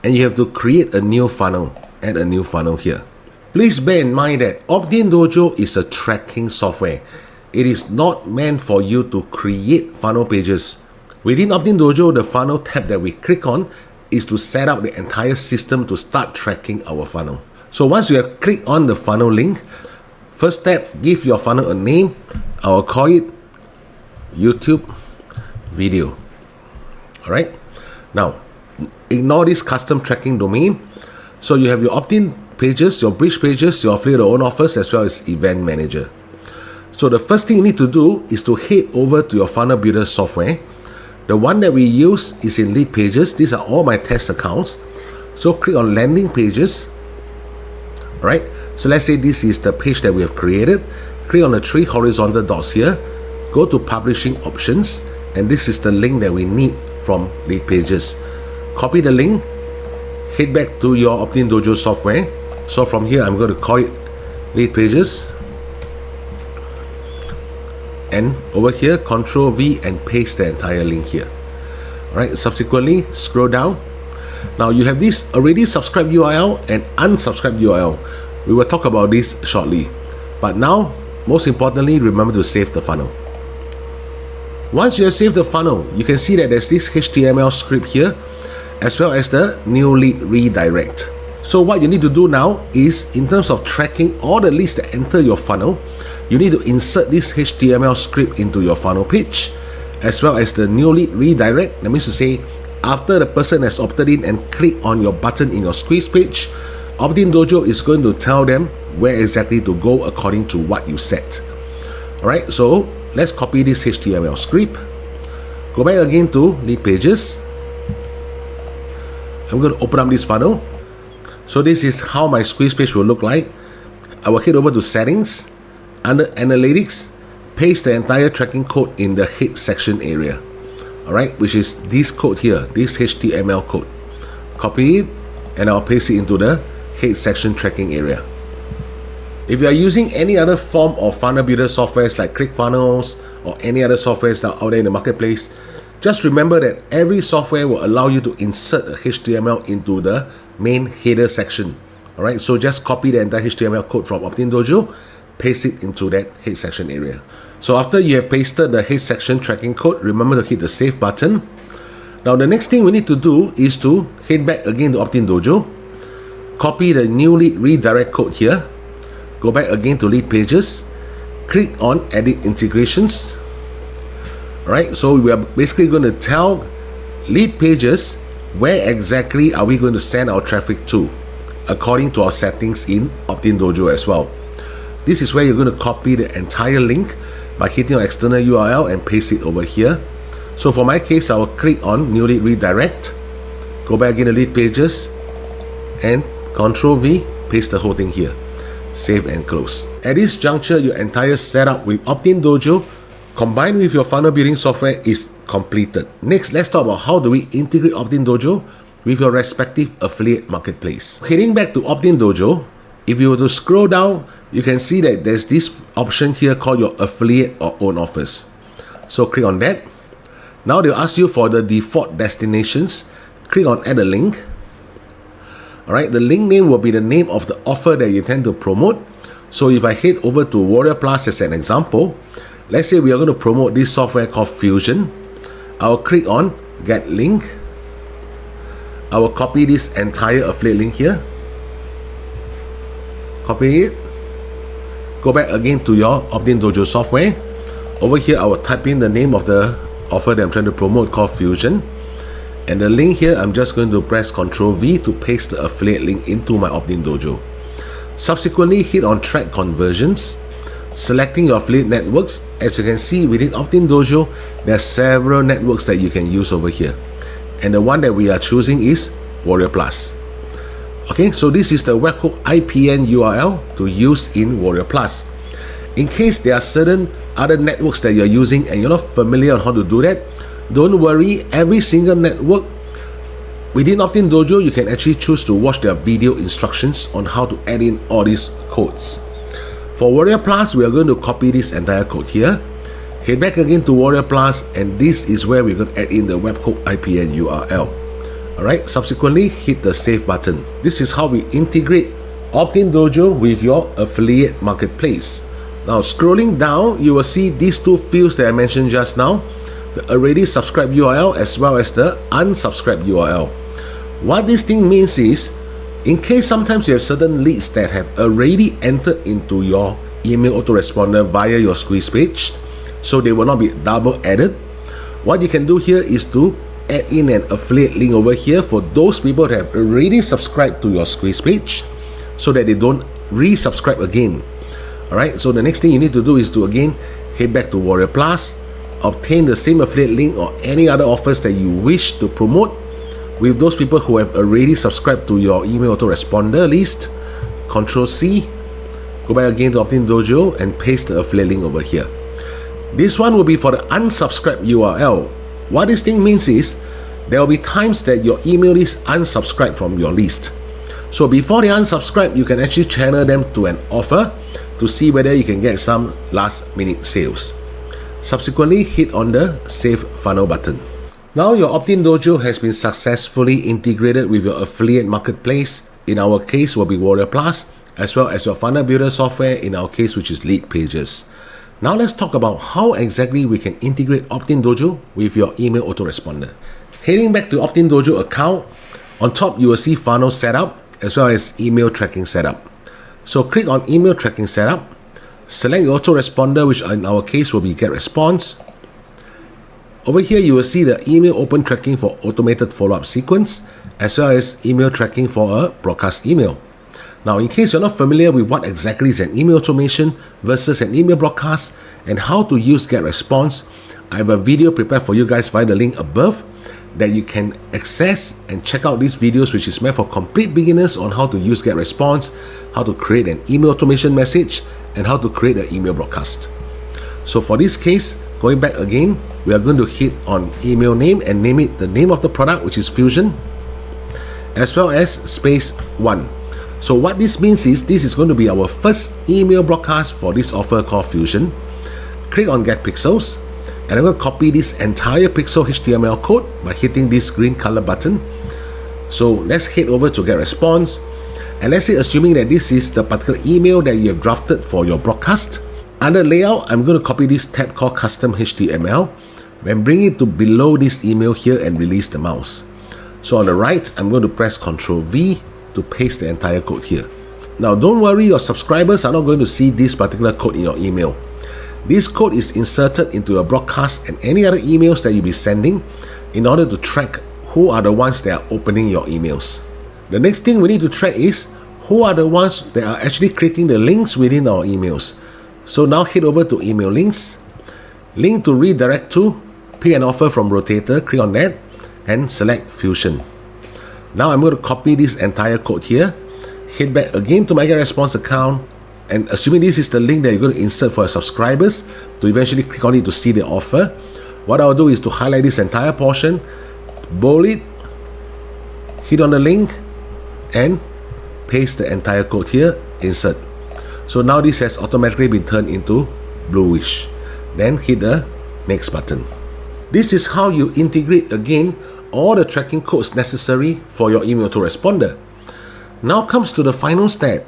and you have to create a new funnel, add a new funnel here. Please bear in mind that OptinDojo is a tracking software. It is not meant for you to create funnel pages. Within OptinDojo, the funnel tab that we click on is to set up the entire system to start tracking our funnel. So once you have clicked on the funnel link, first step, give your funnel a name. I will call it YouTube video. Alright, now ignore this custom tracking domain. So you have your opt-in pages, your bridge pages, your affiliate own offers, as well as event manager. So the first thing you need to do is to head over to your funnel builder software. The one that we use is in Lead Pages. These are all my test accounts. So click on landing pages. Alright, so let's say this is the page that we have created. Click on the three horizontal dots here, go to publishing options, and this is the link that we need from Lead Pages. Copy the link, head back to your OptinDojo software. So from here, I'm going to call it Lead Pages. And over here, Control V and paste the entire link here. Alright, subsequently, scroll down. Now you have this already subscribed URL and unsubscribed URL. We will talk about this shortly. But now, most importantly, remember to save the funnel. Once you have saved the funnel, you can see that there's this HTML script here, as well as the new lead redirect. So what you need to do now is, in terms of tracking all the leads that enter your funnel, you need to insert this HTML script into your funnel page, as well as the new lead redirect. That means to say, after the person has opted in and clicked on your button in your squeeze page, OptinDojo is going to tell them where exactly to go according to what you set. Alright, so let's copy this HTML script. Go back again to Lead Pages. I'm going to open up this funnel. So this is how my squeeze page will look like. I will head over to Settings. Under Analytics, paste the entire tracking code in the head section area. Alright, which is this code here, this HTML code. Copy it, and I'll paste it into the head section tracking area. If you are using any other form of funnel builder softwares like ClickFunnels or any other softwares that are out there in the marketplace, just remember that every software will allow you to insert a HTML into the main header section. Alright, so just copy the entire HTML code from OptinDojo, paste it into that head section area. So after you have pasted the head section tracking code, remember to hit the save button. Now the next thing we need to do is to head back again to OptinDojo, copy the new lead redirect code here, go back again to Lead Pages, click on Edit Integrations. Alright, so we are basically going to tell Lead Pages where exactly are we going to send our traffic to, according to our settings in OptinDojo as well. This is where you're going to copy the entire link by hitting your external URL and paste it over here. So for my case, I will click on New Lead Redirect, go back in the Lead Pages, and Control V, paste the whole thing here. Save and close. At this juncture, your entire setup with OptinDojo combined with your funnel building software is completed. Next, let's talk about how do we integrate OptinDojo with your respective affiliate marketplace. Heading back to OptinDojo, if you were to scroll down, you can see that there's this option here called your affiliate or own offers. So click on that. Now they'll ask you for the default destinations. Click on add a link. Alright, the link name will be the name of the offer that you intend to promote. So if I head over to Warrior Plus as an example, let's say we are going to promote this software called Fusion. I'll click on get link. I will copy this entire affiliate link here. Copy it. Go back again to your OptinDojo software. Over here, I will type in the name of the offer that I'm trying to promote called Fusion. And the link here, I'm just going to press Ctrl V to paste the affiliate link into my OptinDojo. Subsequently, hit on Track Conversions, selecting your affiliate networks. As you can see within OptinDojo, there are several networks that you can use over here. And the one that we are choosing is Warrior Plus. Okay, so this is the webhook IPN URL to use in Warrior Plus. In case there are certain other networks that you're using and you're not familiar on how to do that, don't worry. Every single network within Opt-in Dojo, you can actually choose to watch their video instructions on how to add in all these codes. For Warrior Plus, we are going to copy this entire code here. Head back again to Warrior Plus, and this is where we're going to add in the webhook IPN URL. Alright, subsequently hit the save button. This is how we integrate Opt-in Dojo with your affiliate marketplace. Now scrolling down, you will see these two fields that I mentioned just now, the already subscribed URL as well as the unsubscribed URL. What this thing means is, in case sometimes you have certain leads that have already entered into your email autoresponder via your squeeze page, so they will not be double added, what you can do here is to add in an affiliate link over here for those people that have already subscribed to your squeeze page so that they don't resubscribe again. Alright, so the next thing you need to do is to again head back to Warrior Plus, obtain the same affiliate link or any other offers that you wish to promote with those people who have already subscribed to your email autoresponder list. Ctrl C, go back again to Opt-in Dojo and paste the affiliate link over here. This one will be for the unsubscribed URL. What this thing means is, there will be times that your email is unsubscribed from your list. So before they unsubscribe, you can actually channel them to an offer to see whether you can get some last minute sales. Subsequently, hit on the Save Funnel button. Now your Opt-in Dojo has been successfully integrated with your affiliate marketplace. In our case will be Warrior Plus, as well as your funnel builder software, in our case which is Lead Pages. Now let's talk about how exactly we can integrate Opt-in Dojo with your email autoresponder. Heading back to Opt-in Dojo account, on top you will see funnel setup as well as email tracking setup. So click on email tracking setup, select your autoresponder, which in our case will be GetResponse. Over here you will see the email open tracking for automated follow-up sequence as well as email tracking for a broadcast email. Now, in case you're not familiar with what exactly is an email automation versus an email broadcast and how to use GetResponse, I have a video prepared for you guys via the link above that you can access and check out these videos, which is meant for complete beginners on how to use GetResponse, how to create an email automation message, and how to create an email broadcast. So for this case, going back again, we are going to hit on email name and name it the name of the product, which is Fusion, as well as space 1. So what this means is, this is going to be our first email broadcast for this offer called Fusion. Click on Get Pixels, and I'm going to copy this entire pixel HTML code by hitting this green color button. So let's head over to GetResponse, and let's say assuming that this is the particular email that you have drafted for your broadcast. Under layout, I'm going to copy this tab called Custom HTML and bring it to below this email here and release the mouse. So on the right, I'm going to press Ctrl V to paste the entire code here. Now don't worry, your subscribers are not going to see this particular code in your email. This code is inserted into your broadcast and any other emails that you'll be sending in order to track who are the ones that are opening your emails. The next thing we need to track is who are the ones that are actually clicking the links within our emails. So now head over to email links, link to redirect to, pick an offer from Rotator, click on that and select Fusion. Now I'm going to copy this entire code here, head back again to my GetResponse account, and assuming this is the link that you're going to insert for your subscribers to eventually click on it to see the offer, what I'll do is to highlight this entire portion, bold it, hit on the link, and paste the entire code here, insert. So now this has automatically been turned into bluish. Then hit the next button. This is how you integrate again all the tracking codes necessary for your email autoresponder. Now comes to the final step.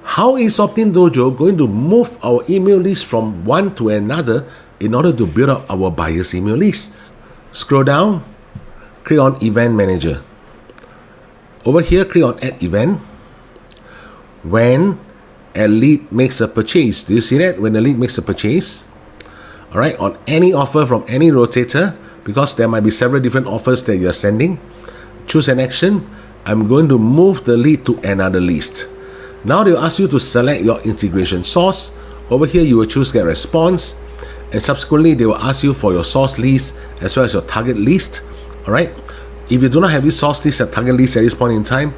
How is Opt-in Dojo going to move our email list from one to another in order to build up our buyer's email list? Scroll down, click on Event Manager. Over here, click on Add Event. When a lead makes a purchase, do you see that? When a lead makes a purchase, alright, on any offer from any rotator, because there might be several different offers that you're sending, choose an action. I'm going to move the lead to another list. Now they'll ask you to select your integration source. Over here you will choose GetResponse, and subsequently they will ask you for your source list as well as your target list. Alright, If you do not have this source list at target list at this point in time,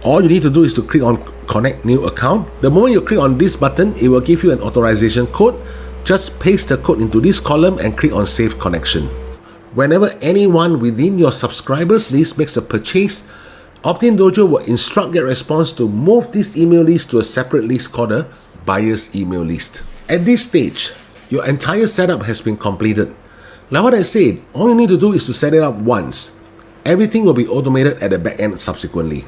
all you need to do is to click on connect new account. The moment you click on this button, it will give you an authorization code. Just paste the code into this column and click on save connection. Whenever anyone within your subscribers list makes a purchase, Optin Dojo will instruct GetResponse to move this email list to a separate list called a buyer's email list. At this stage, your entire setup has been completed. Like what I said, all you need to do is to set it up once. Everything will be automated at the back end subsequently.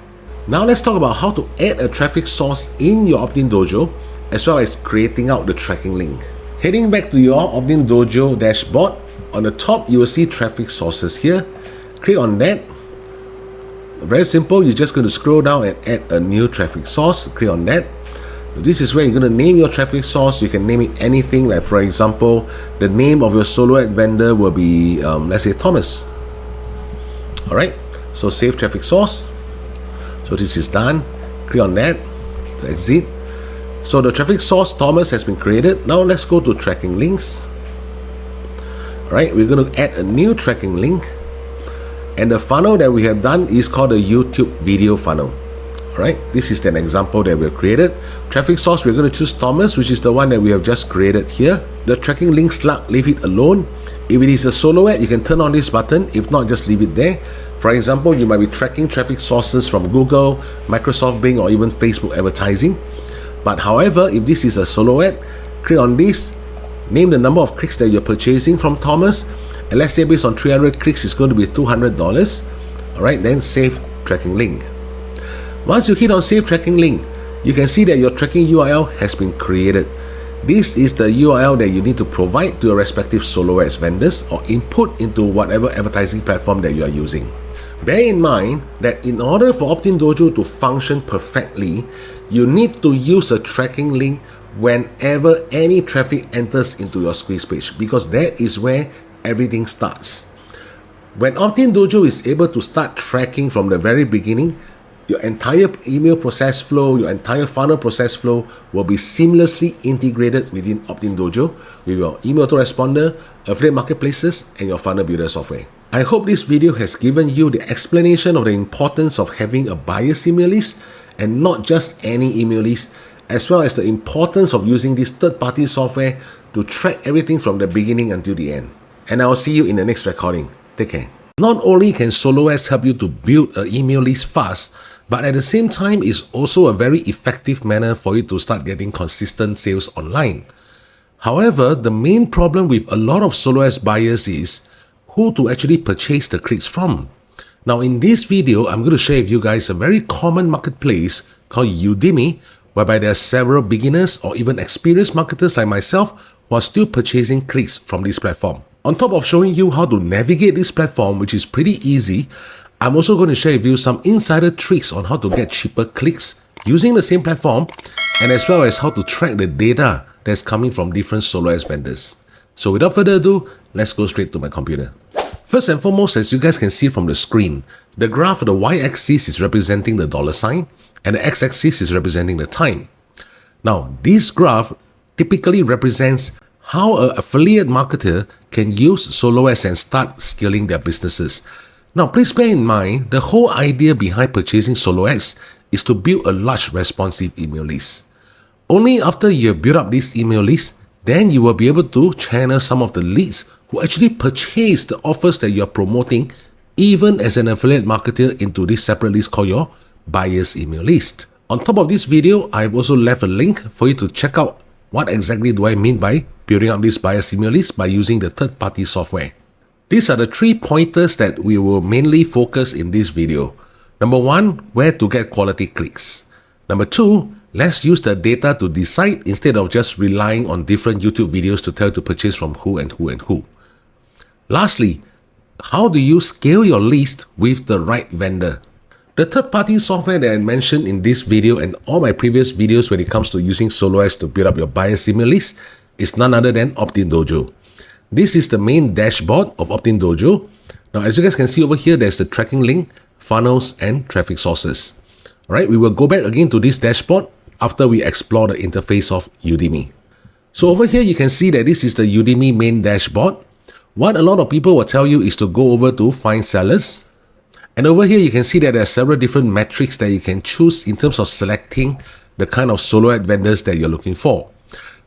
Now let's talk about how to add a traffic source in your Optin Dojo, as well as creating out the tracking link. Heading back to your Optin Dojo dashboard, on the top you will see traffic sources here. Click on that. Very simple, you're just going to scroll down and add a new traffic source. Click on that. This is where you're going to name your traffic source. You can name it anything, like for example, the name of your solo ad vendor will be, let's say Thomas. Alright, so save traffic source. So this is done. Click on that to exit. So the traffic source Thomas has been created. Now let's go to tracking links. Alright, we're going to add a new tracking link. And the funnel that we have done is called a YouTube video funnel. Alright, this is an example that we have created. Traffic source, we're going to choose Thomas, which is the one that we have just created here. The tracking link slug, leave it alone. If it is a solo ad, you can turn on this button. If not, just leave it there. For example, you might be tracking traffic sources from Google, Microsoft Bing, or even Facebook advertising. But however, if this is a solo ad, click on this, name the number of clicks that you're purchasing from Thomas, and let's say based on 300 clicks, it's going to be $200. Alright, then save tracking link. Once you hit on save tracking link, you can see that your tracking URL has been created. This is the URL that you need to provide to your respective solo ads vendors or input into whatever advertising platform that you are using. Bear in mind that in order for Optin Dojo to function perfectly, you need to use a tracking link whenever any traffic enters into your squeeze page, because that is where everything starts. When Optin Dojo is able to start tracking from the very beginning, your entire email process flow, your entire funnel process flow will be seamlessly integrated within Optin Dojo with your email autoresponder, affiliate marketplaces, and your funnel builder software. I hope this video has given you the explanation of the importance of having a buyer's email list and not just any email list, as well as the importance of using this third-party software to track everything from the beginning until the end. And I'll see you in the next recording. Take care. Not only can solo ads help you to build an email list fast, but at the same time, it's also a very effective manner for you to start getting consistent sales online. However, the main problem with a lot of solo ads buyers is who to actually purchase the clicks from. Now in this video, I'm going to share with you guys a very common marketplace called Udemy, whereby there are several beginners or even experienced marketers like myself who are still purchasing clicks from this platform. On top of showing you how to navigate this platform, which is pretty easy, I'm also going to share with you some insider tricks on how to get cheaper clicks using the same platform, and as well as how to track the data that's coming from different solo ads vendors. So without further ado, let's go straight to my computer. First and foremost, as you guys can see from the screen, the graph of the y-axis is representing the $sign and the x-axis is representing the time. Now, this graph typically represents how an affiliate marketer can use solo ads and start scaling their businesses. Now, please bear in mind, the whole idea behind purchasing solo ads is to build a large responsive email list. Only after you have built up this email list, then you will be able to channel some of the leads who actually purchase the offers that you are promoting, even as an affiliate marketer, into this separate list called your buyer's email list. On top of this video, I've also left a link for you to check out what exactly do I mean by building up this buyer's email list by using the third-party software. These are the 3 pointers that we will mainly focus in this video. Number 1, where to get quality clicks. Number 2, let's use the data to decide instead of just relying on different YouTube videos to tell you to purchase from who and who and who. Lastly, how do you scale your list with the right vendor? The third-party software that I mentioned in this video and all my previous videos when it comes to using solo ads to build up your buyer's email list is none other than Optin Dojo. This is the main dashboard of Optin Dojo. Now, as you guys can see over here, there's the tracking link, funnels, and traffic sources. Alright, we will go back again to this dashboard after we explore the interface of Udemy. So over here, you can see that this is the Udemy main dashboard. What a lot of people will tell you is to go over to Find Sellers. And over here, you can see that there are several different metrics that you can choose in terms of selecting the kind of solo ad vendors that you're looking for.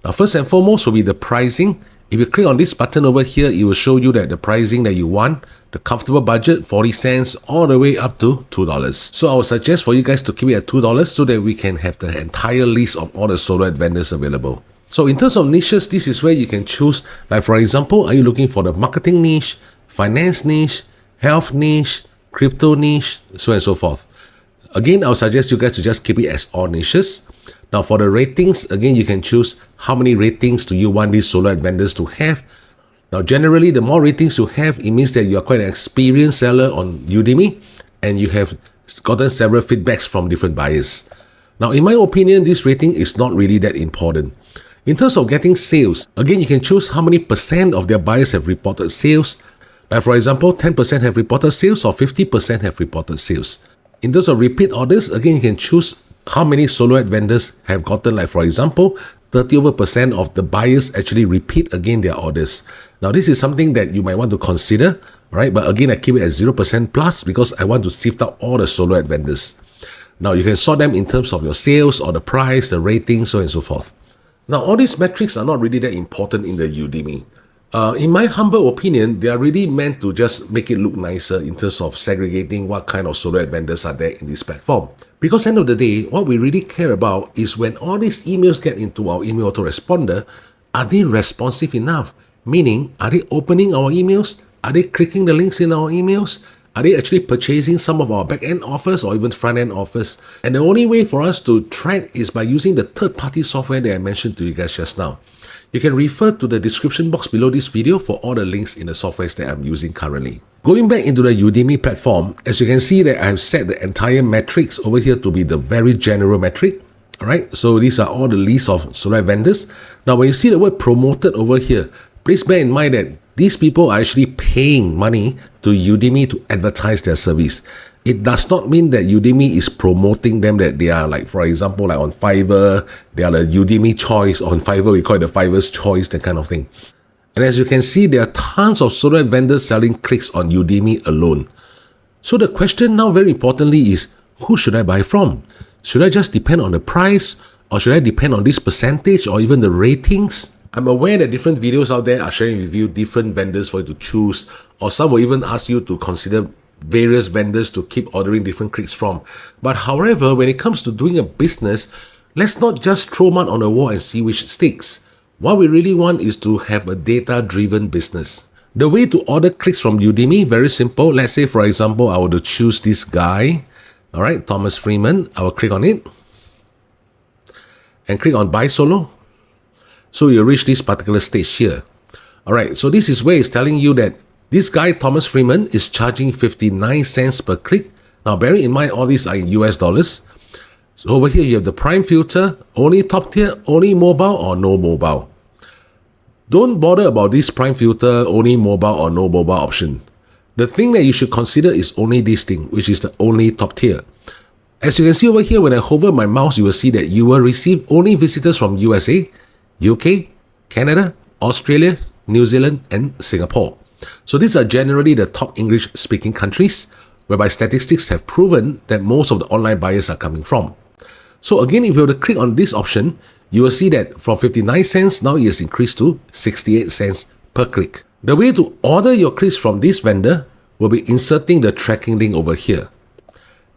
Now, first and foremost will be the pricing. If you click on this button over here, it will show you that the pricing that you want, the comfortable budget, 40 cents, all the way up to $2. So I would suggest for you guys to keep it at $2 so that we can have the entire list of all the solo ad vendors available. So in terms of niches, this is where you can choose, like for example, are you looking for the marketing niche, finance niche, health niche, crypto niche, so on and so forth. Again, I would suggest you guys to just keep it as all niches. Now for the ratings, again, you can choose how many ratings do you want these solo ad vendors to have. Now generally, the more ratings you have, it means that you are quite an experienced seller on Udemy and you have gotten several feedbacks from different buyers. Now in my opinion, this rating is not really that important. In terms of getting sales, again, you can choose how many % of their buyers have reported sales. Like for example, 10% have reported sales or 50% have reported sales. In terms of repeat orders, again, you can choose how many solo ad vendors have gotten, like for example, 30% of the buyers actually repeat again their orders. Now, this is something that you might want to consider, right? But again, I keep it at 0% plus because I want to sift out all the solo ad vendors. Now, you can sort them in terms of your sales or the price, the rating, so on and so forth. Now, all these metrics are not really that important in the Udemy. In my humble opinion, they are really meant to just make it look nicer in terms of segregating what kind of solo ad vendors are there in this platform. Because at the end of the day, what we really care about is when all these emails get into our email autoresponder, are they responsive enough? Meaning, are they opening our emails? Are they clicking the links in our emails? Are they actually purchasing some of our back-end offers or even front-end offers? And the only way for us to track is by using the third-party software that I mentioned to you guys just now. You can refer to the description box below this video for all the links in the softwares that I'm using currently. Going back into the Udemy platform, as you can see that I've set the entire metrics over here to be the very general metric. Alright, so these are all the list of solo ad vendors. Now when you see the word promoted over here, please bear in mind that these people are actually paying money to Udemy to advertise their service. It does not mean that Udemy is promoting them, that they are like, for example, like on Fiverr, they are the Udemy choice. On Fiverr, we call it the Fiverr's choice, that kind of thing. And as you can see, there are tons of solo ad vendors selling clicks on Udemy alone. So the question now, very importantly, is who should I buy from? Should I just depend on the price, or should I depend on this percentage or even the ratings? I'm aware that different videos out there are sharing with you different vendors for you to choose, or some will even ask you to consider various vendors to keep ordering different clicks from. But however, when it comes to doing a business, let's not just throw mud on the wall and see which sticks. What we really want is to have a data-driven business. The way to order clicks from Udemy, very simple. Let's say, for example, I were to choose this guy, all right, Thomas Freeman. I will click on it and click on Buy Solo. So you'll reach this particular stage here. All right, so this is where it's telling you that this guy, Thomas Freeman, is charging 59 cents per click. Now, bearing in mind, all these are in US dollars. So over here, you have the Prime filter, only top tier, only mobile or no mobile. Don't bother about this Prime filter, only mobile or no mobile option. The thing that you should consider is only this thing, which is the only top tier. As you can see over here, when I hover my mouse, you will see that you will receive only visitors from USA, UK, Canada, Australia, New Zealand, and Singapore. So these are generally the top English-speaking countries, whereby statistics have proven that most of the online buyers are coming from. So again, if you were to click on this option, you will see that from 59 cents, now it has increased to 68 cents per click. The way to order your clicks from this vendor will be inserting the tracking link over here.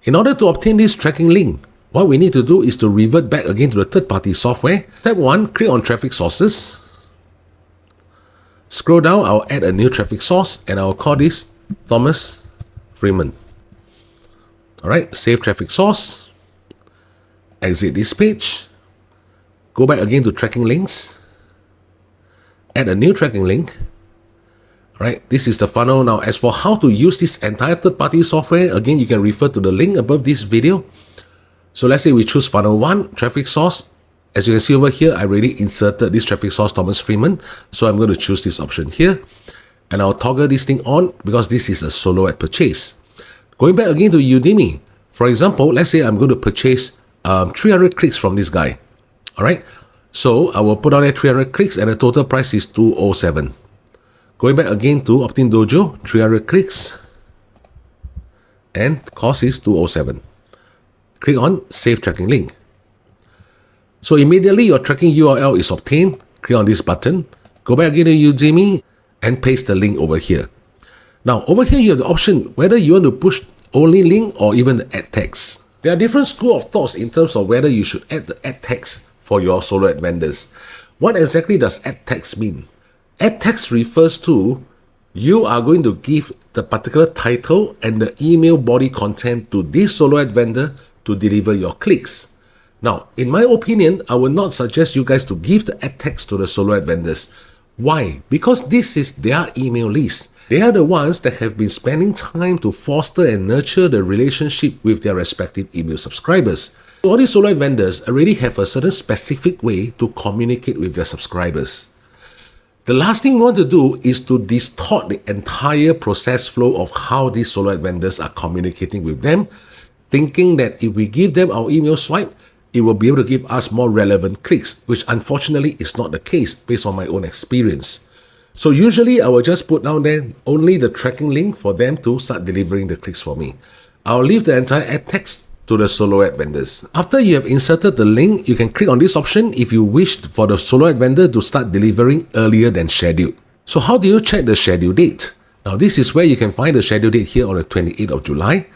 In order to obtain this tracking link, what we need to do is to revert back again to the third-party software. Step 1, click on Traffic Sources. Scroll down, I'll add a new traffic source and I'll call this Thomas Freeman. Alright, save traffic source. Exit this page. Go back again to tracking links. Add a new tracking link. Alright, this is the funnel. Now, as for how to use this entire third-party software, again, you can refer to the link above this video. So let's say we choose funnel 1, traffic source. As you can see over here, I already inserted this traffic source, Thomas Freeman. So I'm going to choose this option here. And I'll toggle this thing on because this is a solo ad purchase. Going back again to Udemy. For example, let's say I'm going to purchase 300 clicks from this guy. Alright. So I will put on there 300 clicks and the total price is $207. Going back again to Opt-in Dojo, 300 clicks. and cost is 207. Click on Save Tracking Link. So immediately your tracking URL is obtained. Click on this button, go back again to Udemy and paste the link over here. Now over here you have the option whether you want to push only link or even add text. There are different school of thoughts in terms of whether you should add the add text for your solo ad vendors. What exactly does add text mean? Add text refers to you are going to give the particular title and the email body content to this solo ad vendor to deliver your clicks. Now, in my opinion, I would not suggest you guys to give the ad text to the solo ad vendors. Why? Because this is their email list. They are the ones that have been spending time to foster and nurture the relationship with their respective email subscribers. So all these solo ad vendors already have a certain specific way to communicate with their subscribers. The last thing we want to do is to distort the entire process flow of how these solo ad vendors are communicating with them, thinking that if we give them our email swipe, it will be able to give us more relevant clicks, which unfortunately is not the case based on my own experience. So usually I will just put down there only the tracking link for them to start delivering the clicks for me. I'll leave the entire ad text to the solo ad vendors. After you have inserted the link, you can click on this option if you wish for the solo ad vendor to start delivering earlier than scheduled. So how do you check the schedule date? Now this is where you can find the schedule date here on the 28th of July.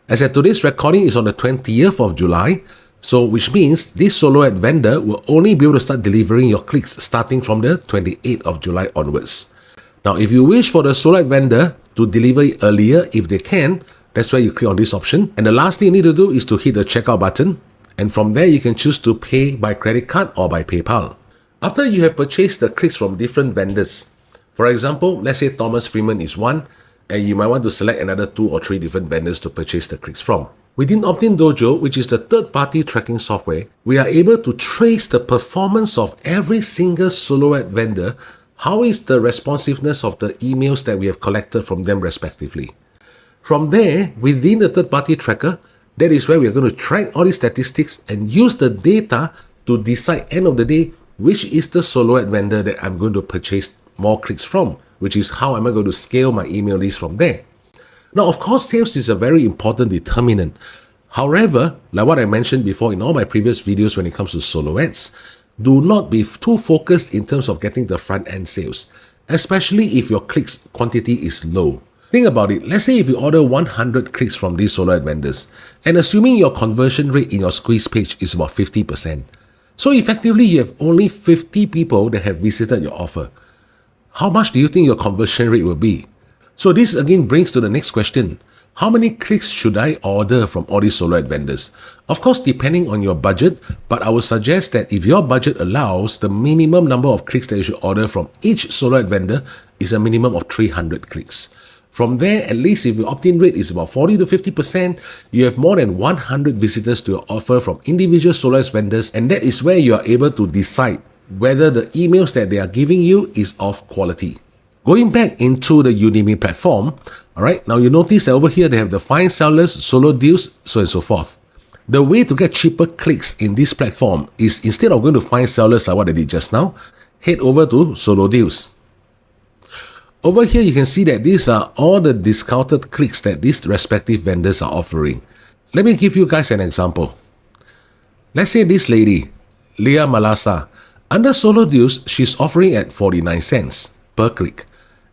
As at today's recording is on the 20th of July, so which means this solo ad vendor will only be able to start delivering your clicks starting from the 28th of July onwards. Now if you wish for the solo ad vendor to deliver it earlier if they can, that's where you click on this option. And the last thing you need to do is to hit the checkout button. And from there, you can choose to pay by credit card or by PayPal. After you have purchased the clicks from different vendors, for example, let's say Thomas Freeman is one, and you might want to select another 2 or 3 different vendors to purchase the clicks from. Within Opt-in Dojo, which is the third-party tracking software, we are able to trace the performance of every single solo ad vendor. How is the responsiveness of the emails that we have collected from them respectively? From there, within the third-party tracker, that is where we are going to track all these statistics and use the data to decide, end of the day, which is the solo ad vendor that I'm going to purchase more clicks from, which is how am I going to scale my email list from there. Now, of course, sales is a very important determinant. However, like what I mentioned before in all my previous videos when it comes to solo ads, do not be too focused in terms of getting the front-end sales, especially if your clicks quantity is low. Think about it. Let's say if you order 100 clicks from these solo ad vendors, and assuming your conversion rate in your squeeze page is about 50%. So effectively, you have only 50 people that have visited your offer. How much do you think your conversion rate will be? So this again brings to the next question. How many clicks should I order from all these solo ad vendors? Of course, depending on your budget, but I would suggest that if your budget allows, the minimum number of clicks that you should order from each solo ad vendor is a minimum of 300 clicks. From there, at least if your opt-in rate is about 40 to 50%, you have more than 100 visitors to your offer from individual solo ad vendors, and that is where you are able to decide whether the emails that they are giving you is of quality. Going back into the Udemy platform, alright, now you notice that over here they have the find sellers, solo deals, so on and so forth. The way to get cheaper clicks in this platform is instead of going to find sellers like what I did just now, head over to solo deals. Over here, you can see that these are all the discounted clicks that these respective vendors are offering. Let me give you guys an example. Let's say this lady, Leah Malasa, under solo deals, she's offering at 49 cents per click.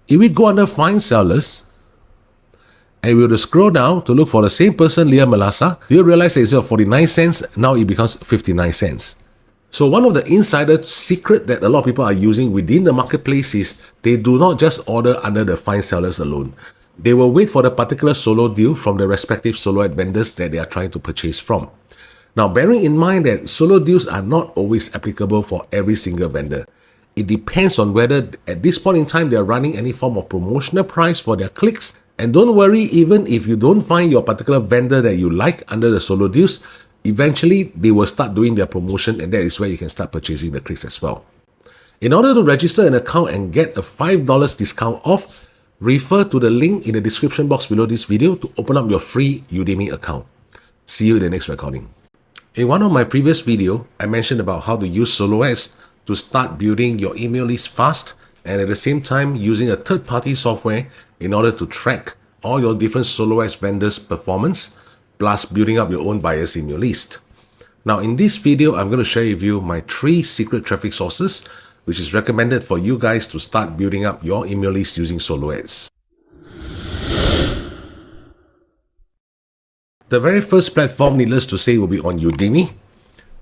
If we go under find sellers, and we'll scroll down to look for the same person, Leah Malasa, you'll realize that instead of 49 cents, now it becomes 59 cents. So one of the insider secret that a lot of people are using within the marketplace is they do not just order under the find sellers alone. They will wait for the particular solo deal from the respective solo ad vendors that they are trying to purchase from. Now, bearing in mind that solo deals are not always applicable for every single vendor. It depends on whether at this point in time they are running any form of promotional price for their clicks. And don't worry, even if you don't find your particular vendor that you like under the solo deals, eventually they will start doing their promotion, and that is where you can start purchasing the clicks as well. In order to register an account and get a $5 discount off, refer to the link in the description box below this video to open up your free Udemy account. See you in the next recording. In one of my previous videos, I mentioned about how to use solo ads to start building your email list fast and at the same time using a third-party software in order to track all your different SoloAds vendors' performance, plus building up your own buyer's email list. Now, in this video, I'm going to share with you my 3 secret traffic sources, which is recommended for you guys to start building up your email list using SoloAds. The very first platform, needless to say, will be on Udemy.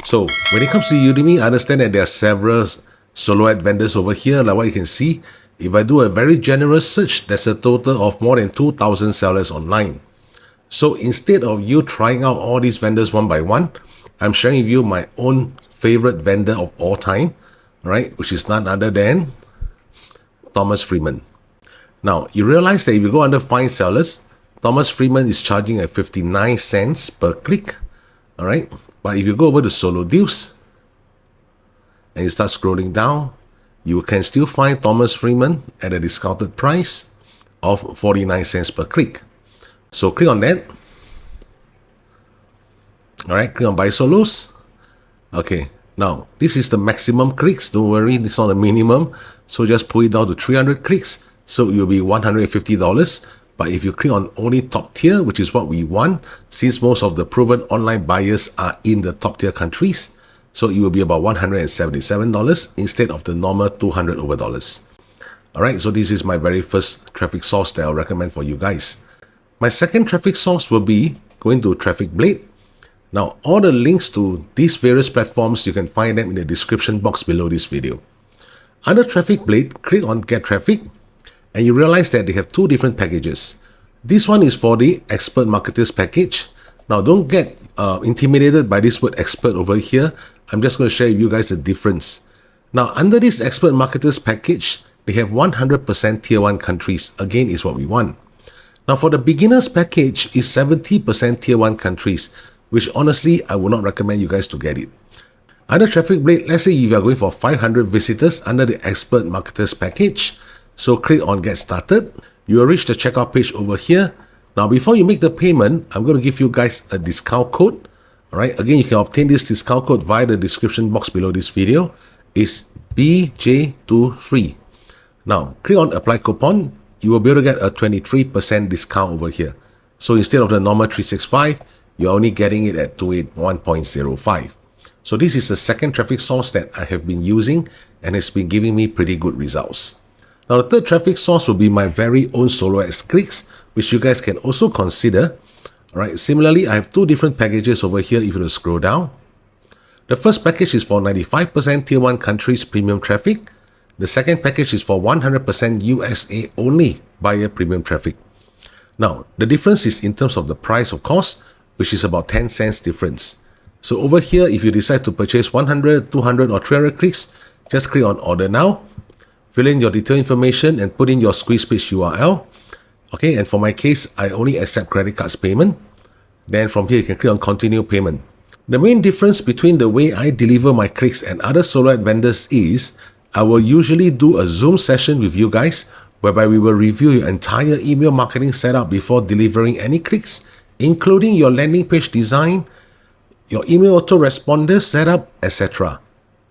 So when it comes to Udemy, I understand that there are several SoloAd vendors over here. Like what you can see, if I do a very generous search, there's a total of more than 2,000 sellers online. So instead of you trying out all these vendors one by one, I'm sharing with you my own favorite vendor of all time, right? Which is none other than Thomas Freeman. Now, you realize that if you go under Find Sellers, Thomas Freeman is charging at 59 cents per click, all right? But if you go over to Solo Deals and you start scrolling down, you can still find Thomas Freeman at a discounted price of 49 cents per click. So click on that. All right, click on Buy Solos. Okay, now this is the maximum clicks. Don't worry, it's not a minimum. So just pull it down to 300 clicks. So it will be $150. But if you click on only top tier, which is what we want, since most of the proven online buyers are in the top tier countries, so it will be about $177 instead of the normal $200 over dollars. All right, so this is my very first traffic source that I'll recommend for you guys. My second traffic source will be going to Traffic Blade. Now, all the links to these various platforms, you can find them in the description box below this video. Under Traffic Blade, click on Get Traffic, and you realize that they have 2 different packages. This one is for the Expert Marketers package. Now, don't get intimidated by this word expert over here. I'm just going to share with you guys the difference. Now, under this Expert Marketers package, they have 100% Tier 1 countries. Again, is what we want. Now, for the beginners package, is 70% Tier 1 countries, which honestly, I would not recommend you guys to get it. Under Traffic Blade, let's say if you are going for 500 visitors under the Expert Marketers package, so click on Get Started. You will reach the checkout page over here. Now, before you make the payment, I'm going to give you guys a discount code. All right, again, you can obtain this discount code via the description box below this video. It's BJ23. Now, click on Apply Coupon. You will be able to get a 23% discount over here. So instead of the normal 365, you're only getting it at 281.05. So this is the second traffic source that I have been using and it's been giving me pretty good results. Now, the third traffic source will be my very own SoloAds clicks, which you guys can also consider. All right, similarly, I have 2 different packages over here if you scroll down. The first package is for 95% Tier 1 countries premium traffic. The second package is for 100% USA only buyer premium traffic. Now, the difference is in terms of the price, of course, which is about 10 cents difference. So over here, if you decide to purchase 100, 200 or 300 clicks, just click on Order Now. Fill in your detailed information and put in your squeeze page URL. Okay, and for my case, I only accept credit cards payment. Then from here, you can click on Continue Payment. The main difference between the way I deliver my clicks and other SoloAd vendors is I will usually do a Zoom session with you guys whereby we will review your entire email marketing setup before delivering any clicks, including your landing page design, your email autoresponder setup, etc.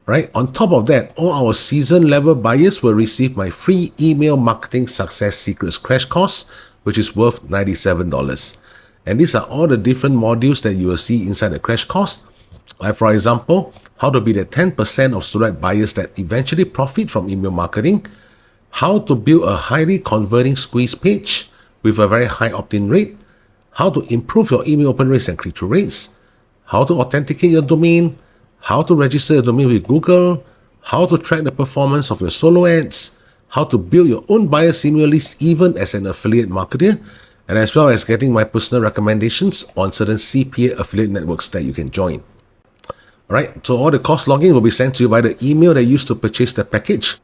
Right? On top of that, all our season level buyers will receive my free email marketing success secrets crash course, which is worth $97. And these are all the different modules that you will see inside the crash course. Like for example, how to be the 10% of SoloAd buyers that eventually profit from email marketing, how to build a highly converting squeeze page with a very high opt-in rate, how to improve your email open rates and click-through rates, how to authenticate your domain, how to register your domain with Google, how to track the performance of your SoloAds, how to build your own buyer's email list even as an affiliate marketer, and as well as getting my personal recommendations on certain CPA affiliate networks that you can join. Alright, so all the course login will be sent to you by the email that you used to purchase the package.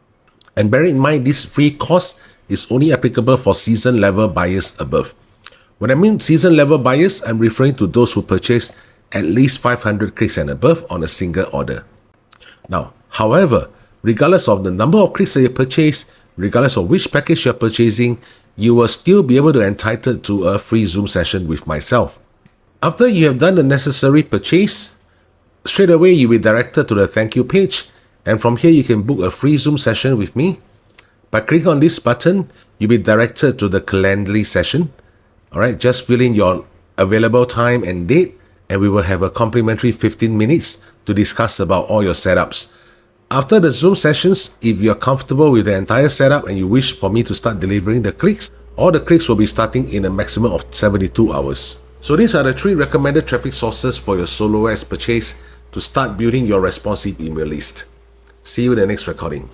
And bear in mind, this free course is only applicable for season level buyers above. When I mean season level buyers, I'm referring to those who purchase at least 500 clicks and above on a single order. Now, however, regardless of the number of clicks that you purchase, regardless of which package you're purchasing, you will still be able to entitle to a free Zoom session with myself. After you have done the necessary purchase, straight away you'll be directed to the thank you page, and from here you can book a free Zoom session with me. By clicking on this button, you'll be directed to the Calendly session. All right, just fill in your available time and date, and we will have a complimentary 15 minutes to discuss about all your setups. After the Zoom sessions, if you're comfortable with the entire setup and you wish for me to start delivering the clicks, all the clicks will be starting in a maximum of 72 hours. So these are the 3 recommended traffic sources for your SoloAds purchase to start building your responsive email list. See you in the next recording.